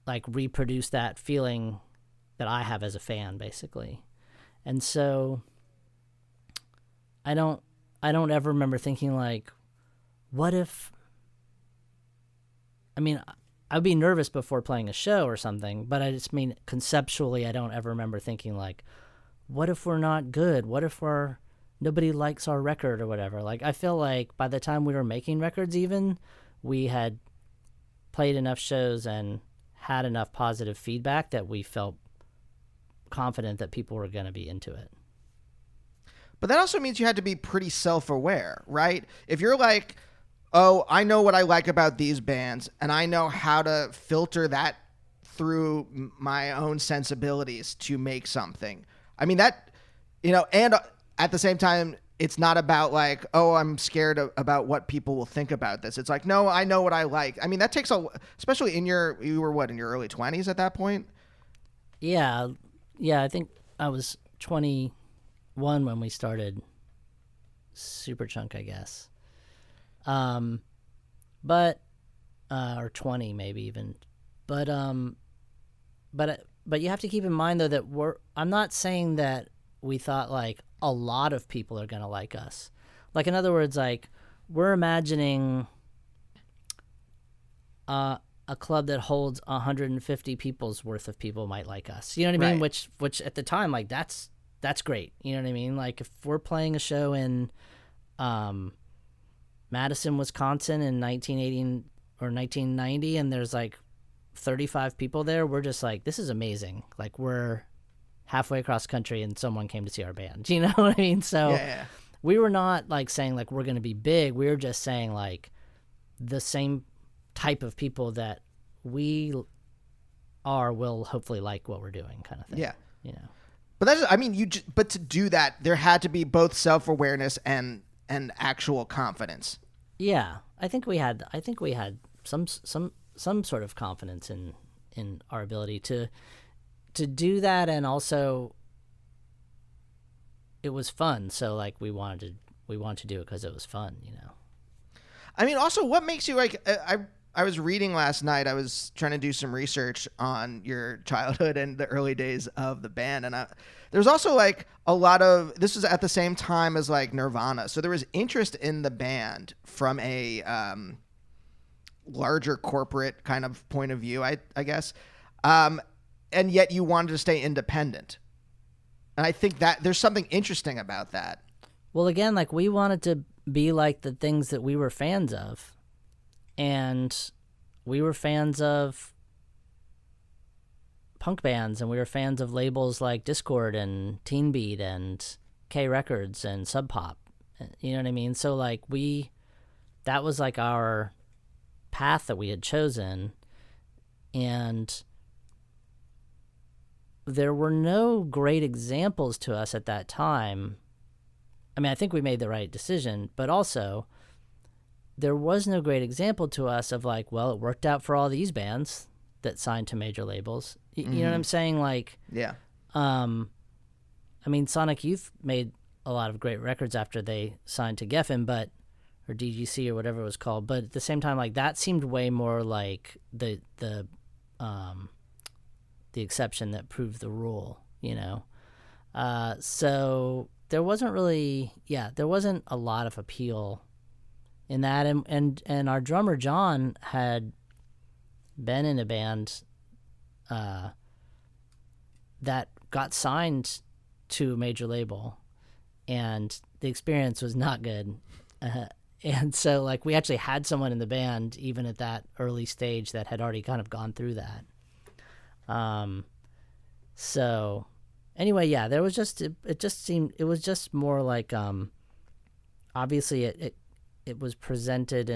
like reproduce that feeling that I have as a fan, basically. And so I don't ever remember thinking like, what if, I mean, I'd be nervous before playing a show or something, but I just mean conceptually, I don't ever remember thinking like, what if we're not good? What if nobody likes our record or whatever? Like, I feel like by the time we were making records even, we had played enough shows and had enough positive feedback that we felt confident that people were going to be into it. But that also means you had to be pretty self-aware, right? If you're like, oh, I know what I like about these bands, and I know how to filter that through my own sensibilities to make something. I mean, that, you know, and at the same time, it's not about like, oh, I'm scared about what people will think about this. It's like, no, I know what I like. I mean, that takes especially you were what, in your early 20s at that point? Yeah, I think I was 21 when we started Superchunk, I guess. But or 20 maybe even. But you have to keep in mind though that I'm not saying that we thought like a lot of people are going to like us. Like, in other words, like we're imagining a club that holds 150 people's worth of people might like us. You know what I mean? Right. Which at the time, like that's great. You know what I mean? Like if we're playing a show in Madison, Wisconsin in 1980 or 1990 and there's like 35 people there, we're just like, this is amazing. Like we're halfway across country and someone came to see our band. You know what I mean? So yeah. We were not like saying like we're going to be big. We were just saying like the same type of people that we are will hopefully like what we're doing, kind of thing. Yeah. You know. But that's, I mean, but to do that, there had to be both self-awareness and actual confidence. Yeah, I think we had some sort of confidence in our ability to do that, and also it was fun. So like we wanted to do it because it was fun, you know. I mean, also, what makes you like? I was reading last night. I was trying to do some research on your childhood and the early days of the band, and there's also like a lot of, this was at the same time as like Nirvana, so there was interest in the band from a larger corporate kind of point of view, I guess, and yet you wanted to stay independent, and I think that there's something interesting about that. Well, again, like we wanted to be like the things that we were fans of. And we were fans of punk bands, and we were fans of labels like Discord and Teen Beat and K Records and Sub Pop. You know what I mean? So like that was like our path that we had chosen. And there were no great examples to us at that time. I mean, I think we made the right decision, but also there was no great example to us of like, well, it worked out for all these bands that signed to major labels. You know what I'm saying? Like, yeah. I mean, Sonic Youth made a lot of great records after they signed to Geffen, or DGC or whatever it was called. But at the same time, like that seemed way more like the exception that proved the rule, you know? So there wasn't a lot of appeal in that. And our drummer, John, had been in a band that got signed to a major label, and the experience was not good. And so, like, we actually had someone in the band, even at that early stage, that had already kind of gone through that. So anyway, yeah, there was just, it was just more like, obviously it was presented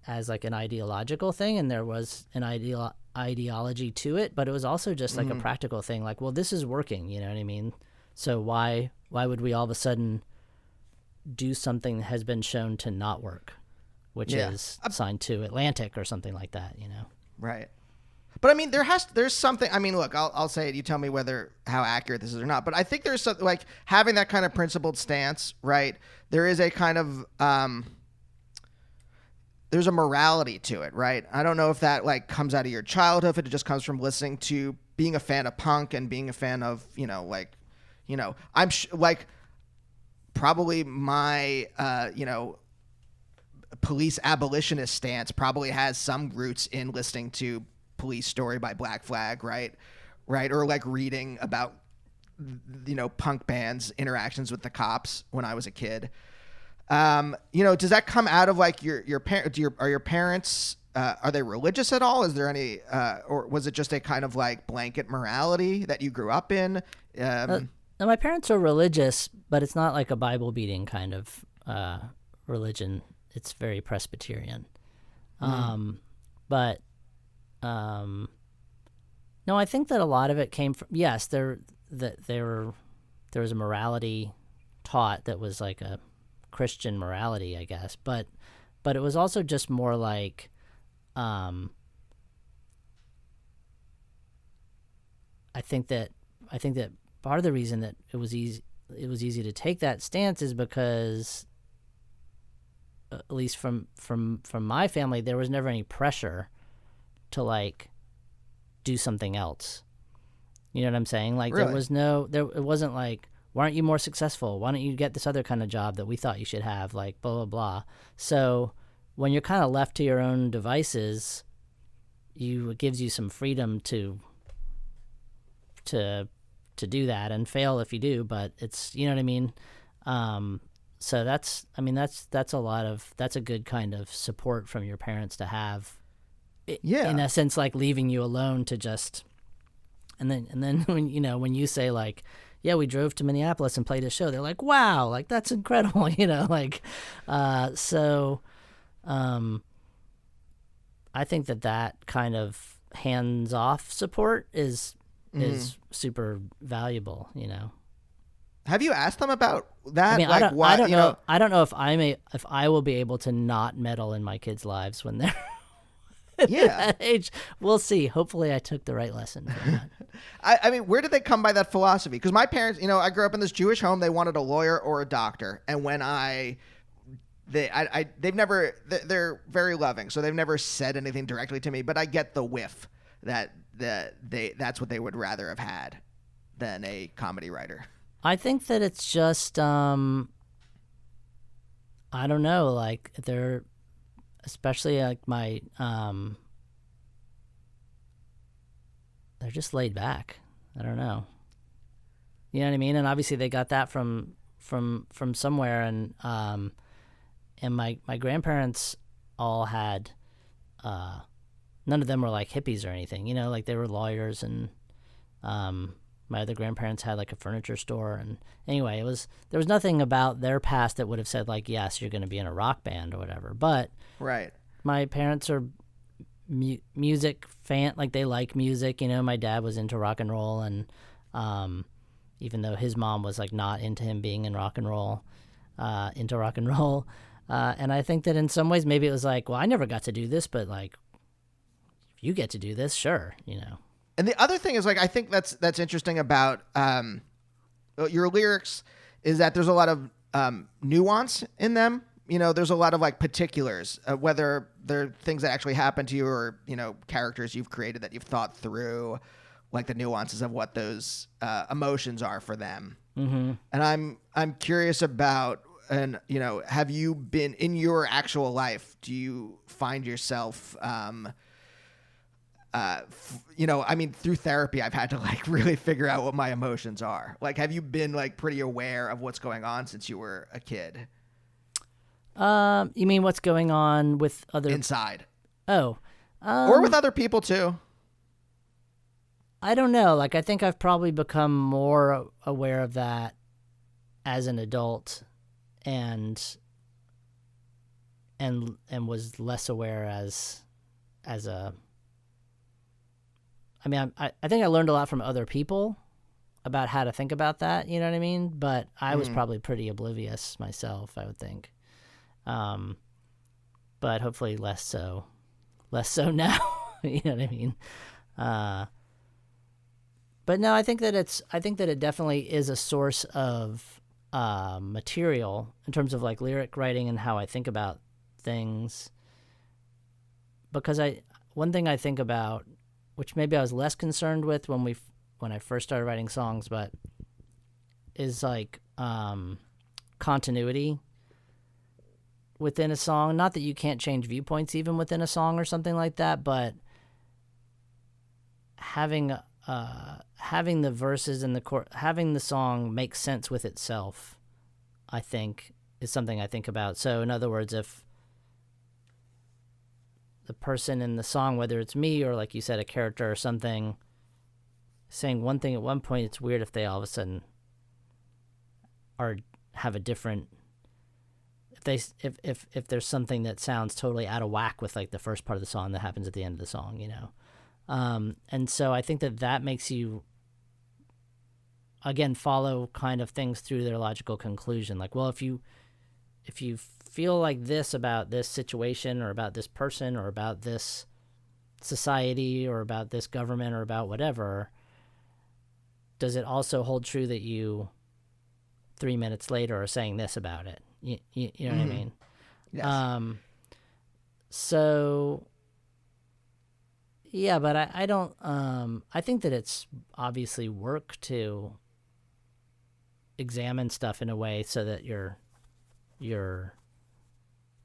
as like an ideological thing, and there was an ideology to it, but it was also just like a practical thing. Like, well, this is working, you know what I mean? So why would we all of a sudden do something that has been shown to not work, which is signed to Atlantic or something like that, you know? Right. But I mean, there's something. I mean, look, I'll say it. You tell me how accurate this is or not. But I think there's something like having that kind of principled stance, right? There is a kind of there's a morality to it, right? I don't know if that like comes out of your childhood, if it just comes from listening to being a fan of punk and being a fan of I'm like probably my police abolitionist stance probably has some roots in listening to Police Story by Black Flag, right? Or like reading about, punk bands' interactions with the cops when I was a kid. Does that come out of like your parents? Are your parents, are they religious at all? Is there any, or was it just a kind of like blanket morality that you grew up in? Now, my parents are religious, but it's not like a Bible beating kind of religion. It's very Presbyterian. No, I think that a lot of it came from, yes, there was a morality taught that was like a Christian morality, I guess, but it was also just more like, I think that part of the reason that it was easy to take that stance is because, at least from my family, there was never any pressure to like do something else. You know what I'm saying? Like, really? It wasn't like, why aren't you more successful? Why don't you get this other kind of job that we thought you should have? Like, blah, blah, blah. So when you're kind of left to your own devices, it gives you some freedom to do that and fail if you do, but it's, you know what I mean? So that's a good kind of support from your parents to have. Yeah. In a sense, like leaving you alone to just, and then when you say like, yeah, we drove to Minneapolis and played a show, they're like, wow, like that's incredible, I think that kind of hands-off support is super valuable, Have you asked them about that? I mean, like, I don't know. I don't know if I will be able to not meddle in my kids' lives when they're that age. We'll see. Hopefully, I took the right lesson from that. I mean, where did they come by that philosophy? Because my parents, I grew up in this Jewish home. They wanted a lawyer or a doctor, and when I they've never, they're very loving, so they've never said anything directly to me, but I get the whiff that that's what they would rather have had than a comedy writer. I think that it's just, I don't know, like they're, especially like my, they're just laid back. I don't know. You know what I mean? And obviously they got that from somewhere. And my grandparents all had, none of them were like hippies or anything, you know, like they were lawyers, and my other grandparents had like a furniture store. And anyway, there was nothing about their past that would have said like, yes, you're going to be in a rock band or whatever. But right, my parents are music fan, like they like music, you know. My dad was into rock and roll, and even though his mom was like not into him being in rock and roll, into rock and roll. And I think that in some ways maybe it was like, well, I never got to do this, but like, if you get to do this, sure, you know. And the other thing is, like, I think that's interesting about your lyrics is that there's a lot of nuance in them. You know, there's a lot of like particulars, whether they're things that actually happen to you or, you know, characters you've created that you've thought through, like the nuances of what those emotions are for them. Mm-hmm. And I'm curious about, and, you know, have you been in your actual life, do you find yourself, you know, I mean, through therapy, I've had to like really figure out what my emotions are. Like, have you been like pretty aware of what's going on since you were a kid? You mean what's going on with other inside? Oh, or with other people too. I don't know. Like, I think I've probably become more aware of that as an adult, and was less aware as a. I mean, I think I learned a lot from other people about how to think about that. You know what I mean? But I was probably pretty oblivious myself, I would think. But hopefully less so now. You know what I mean? But no, I think that it definitely is a source of material in terms of like lyric writing and how I think about things. Because one thing I think about, which maybe I was less concerned with when I first started writing songs, but is like continuity within a song. Not that you can't change viewpoints even within a song or something like that, but having the verses and having the song make sense with itself, I think, is something I think about. So in other words, if the person in the song, whether it's me or like you said, a character or something, saying one thing at one point, it's weird if they all of a sudden have a different. If there's something that sounds totally out of whack with like the first part of the song that happens at the end of the song, you know. And so I think that makes you, again, follow kind of things through their logical conclusion. Like, well, if you feel like this about this situation or about this person or about this society or about this government or about whatever, does it also hold true that you 3 minutes later are saying this about it? You know what I mean? Yes. So yeah, but I don't, I think that it's obviously work to examine stuff in a way so that you're,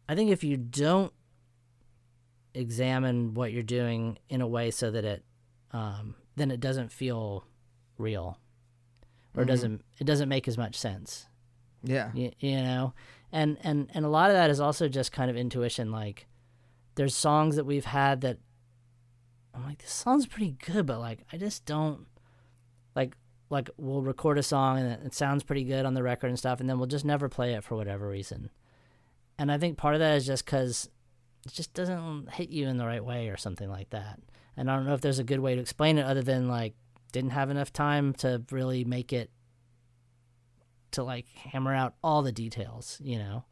I think if you don't examine what you're doing in a way so that it, then it doesn't feel real, or it doesn't make as much sense. Yeah. You know, and a lot of that is also just kind of intuition. Like, there's songs that we've had that I'm like, this song's pretty good, but like, I just don't like we'll record a song and it sounds pretty good on the record and stuff, and then we'll just never play it for whatever reason. And I think part of that is just because it just doesn't hit you in the right way or something like that. And I don't know if there's a good way to explain it other than like, didn't have enough time to really make it, to like hammer out all the details, you know?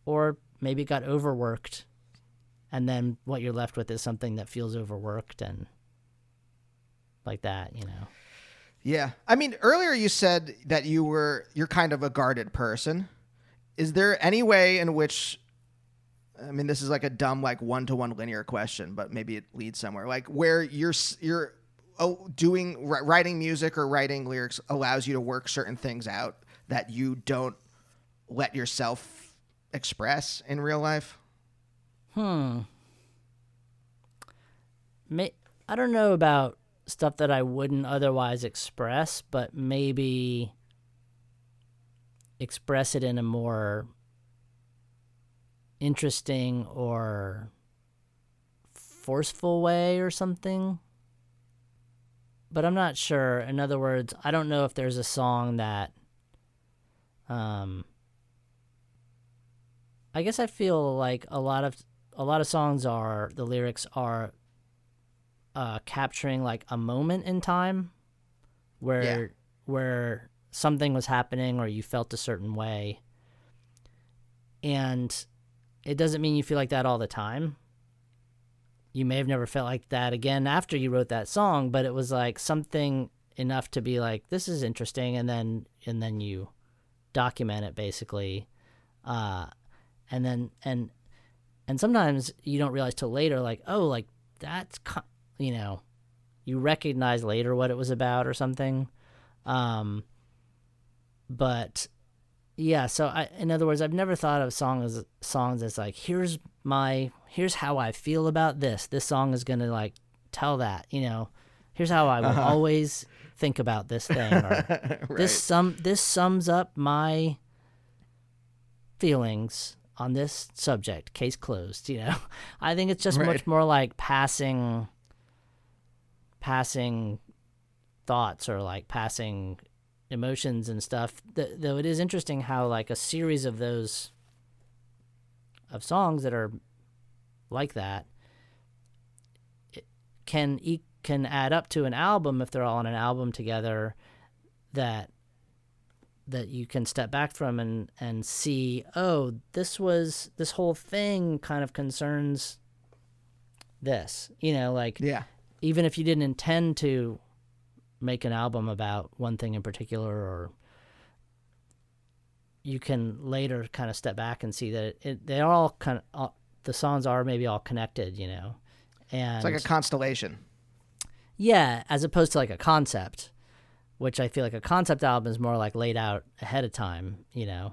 Or maybe it got overworked, and then what you're left with is something that feels overworked and like that, you know? Yeah. I mean, earlier you said that you're kind of a guarded person. is there any way in which, I mean, this is like a dumb, like one-to-one linear question, but maybe it leads somewhere, like where you're writing music or writing lyrics allows you to work certain things out that you don't let yourself express in real life? I don't know about stuff that I wouldn't otherwise express, but maybe express it in a more interesting or forceful way or something. But I'm not sure. In other words, I don't know if there's a song that I guess I feel like a lot of songs are, the lyrics are capturing like a moment in time where something was happening or you felt a certain way. And it doesn't mean you feel like that all the time. You may have never felt like that again after you wrote that song, but it was like something enough to be like, this is interesting, and then you document it basically. And sometimes you don't realize till later, like, oh, like that's, you recognize later what it was about or something. But yeah, so in other words, I've never thought of songs as like, here's how I feel about this. This song is going to like tell that, here's how I will always think about this thing, or Right. this sums up my feelings on this subject, case closed. I think it's just much more like passing thoughts or like passing emotions and stuff. Though it is interesting how like a series of those of songs that are like that, it can add up to an album if they're all on an album together, that you can step back from and see, oh, this whole thing kind of concerns this, like, Yeah. even if you didn't intend to make an album about one thing in particular, or you can later kind of step back and see that they're all kind of, the songs are maybe all connected, and It's like a constellation. Yeah, as opposed to like a concept, which I feel like a concept album is more like laid out ahead of time, Yeah.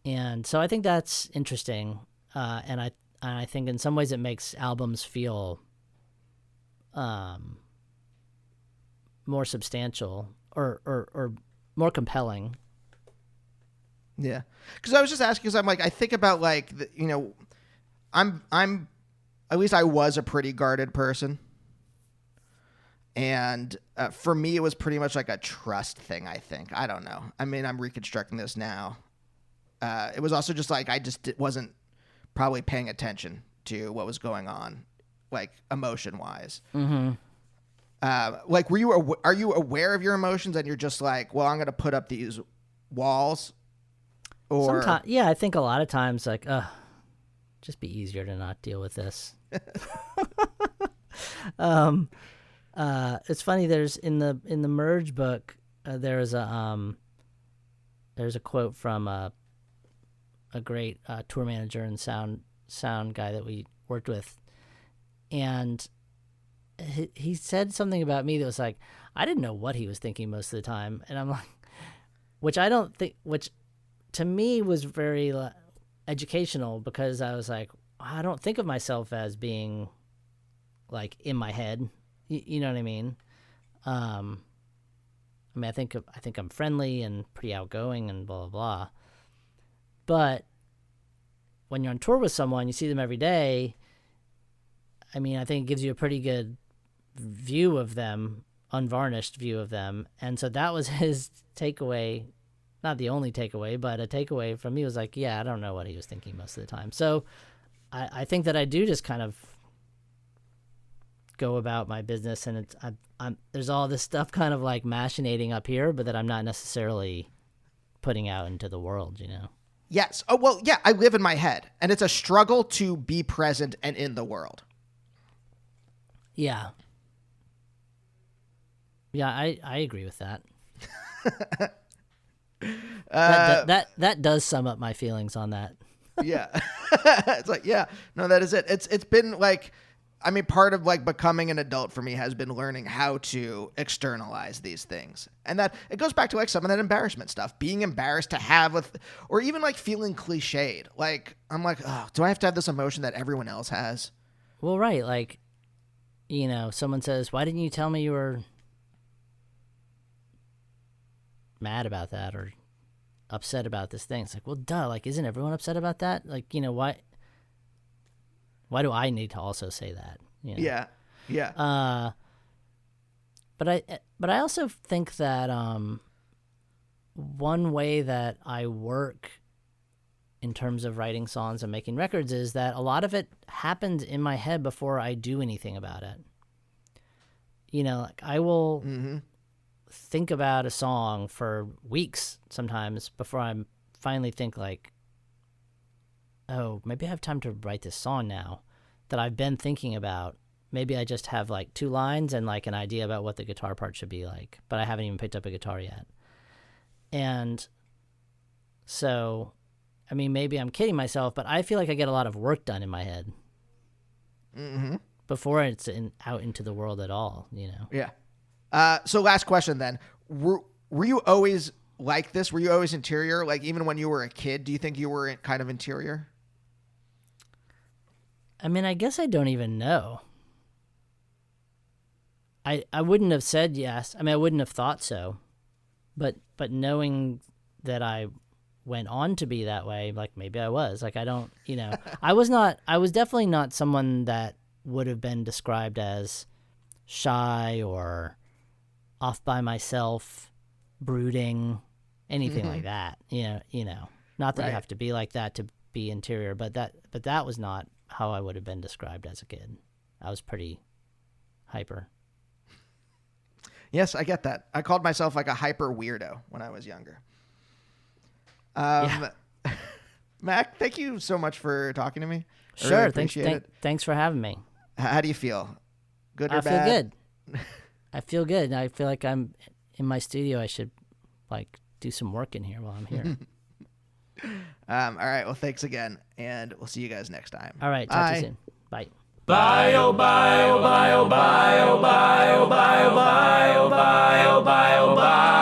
And so I think that's interesting, and I think in some ways it makes albums feel more substantial or more compelling. Yeah, because I was just asking, because I'm like, I think about like, I'm at least I was a pretty guarded person, and for me it was pretty much like a trust thing. I think, I don't know. I mean, I'm reconstructing this now. It was also just like I wasn't probably paying attention to what was going on, like emotion wise. Mm-hmm. Like, are you aware of your emotions and you're just like, well, I'm going to put up these walls? Or sometimes, yeah, I think a lot of times like, just be easier to not deal with this. It's funny. There's in the Merge book, there's a quote from a great tour manager and sound guy that we worked with, and he said something about me that was like, I didn't know what he was thinking most of the time, and I'm like, which to me was very educational, because I was like, I don't think of myself as being like in my head. You know what I mean? I think I'm friendly and pretty outgoing and blah, blah, blah. But when you're on tour with someone, you see them every day. I mean, I think it gives you a pretty good view of them, unvarnished view of them. And so that was his takeaway. Not the only takeaway, but a takeaway from me was like, yeah, I don't know what he was thinking most of the time. So I think that I do just kind of go about my business, and I'm there's all this stuff kind of like machinating up here, but that I'm not necessarily putting out into the world, Yes. Oh, well, yeah, I live in my head, and it's a struggle to be present and in the world. Yeah. Yeah, I agree with that. That does sum up my feelings on that. Yeah. It's like, yeah, no, that is it. It's been like, I mean, part of like becoming an adult for me has been learning how to externalize these things. And that it goes back to like some of that embarrassment stuff, being embarrassed to have with, or even like feeling cliched. Like, I'm like, oh, do I have to have this emotion that everyone else has? Well, right. Like, you know, someone says, why didn't you tell me you were mad about that or upset about this thing? It's like, well, duh. Like, isn't everyone upset about that? Like, you know, why do I need to also say that? You know? Yeah. Yeah. But I also think that one way that I work in terms of writing songs and making records is that a lot of it happens in my head before I do anything about it. You know, like I will think about a song for weeks sometimes before I finally think like, oh, maybe I have time to write this song now that I've been thinking about. Maybe I just have like 2 lines and like an idea about what the guitar part should be like, but I haven't even picked up a guitar yet. And so, I mean, maybe I'm kidding myself, but I feel like I get a lot of work done in my head before it's out into the world at all, you know? Yeah. So last question then. Were you always like this? Were you always interior? Like even when you were a kid, do you think you were kind of interior? I mean, I guess I don't even know. I wouldn't have said yes. I mean, I wouldn't have thought so. But knowing that I went on to be that way, like maybe I was. Like I don't, you know, I was definitely not someone that would have been described as shy or off by myself, brooding, anything like that. You know, not that you have to be like that to be interior, but that was not how I would have been described as a kid. I was pretty hyper. Yes, I get that. I called myself like a hyper weirdo when I was younger. Mac, thank you so much for talking to me. Sure. Really thanks for having me. How do you feel? Good or bad? I feel good. I feel good. I feel like I'm in my studio. I should like do some work in here while I'm here. All right. Well, thanks again. And we'll see you guys next time. All right. Talk to you soon. Bye. Bye, oh, bye, oh, bye, oh, bye, oh, bye, oh, bye, oh, bye, oh, bye, oh, bye, oh, bye.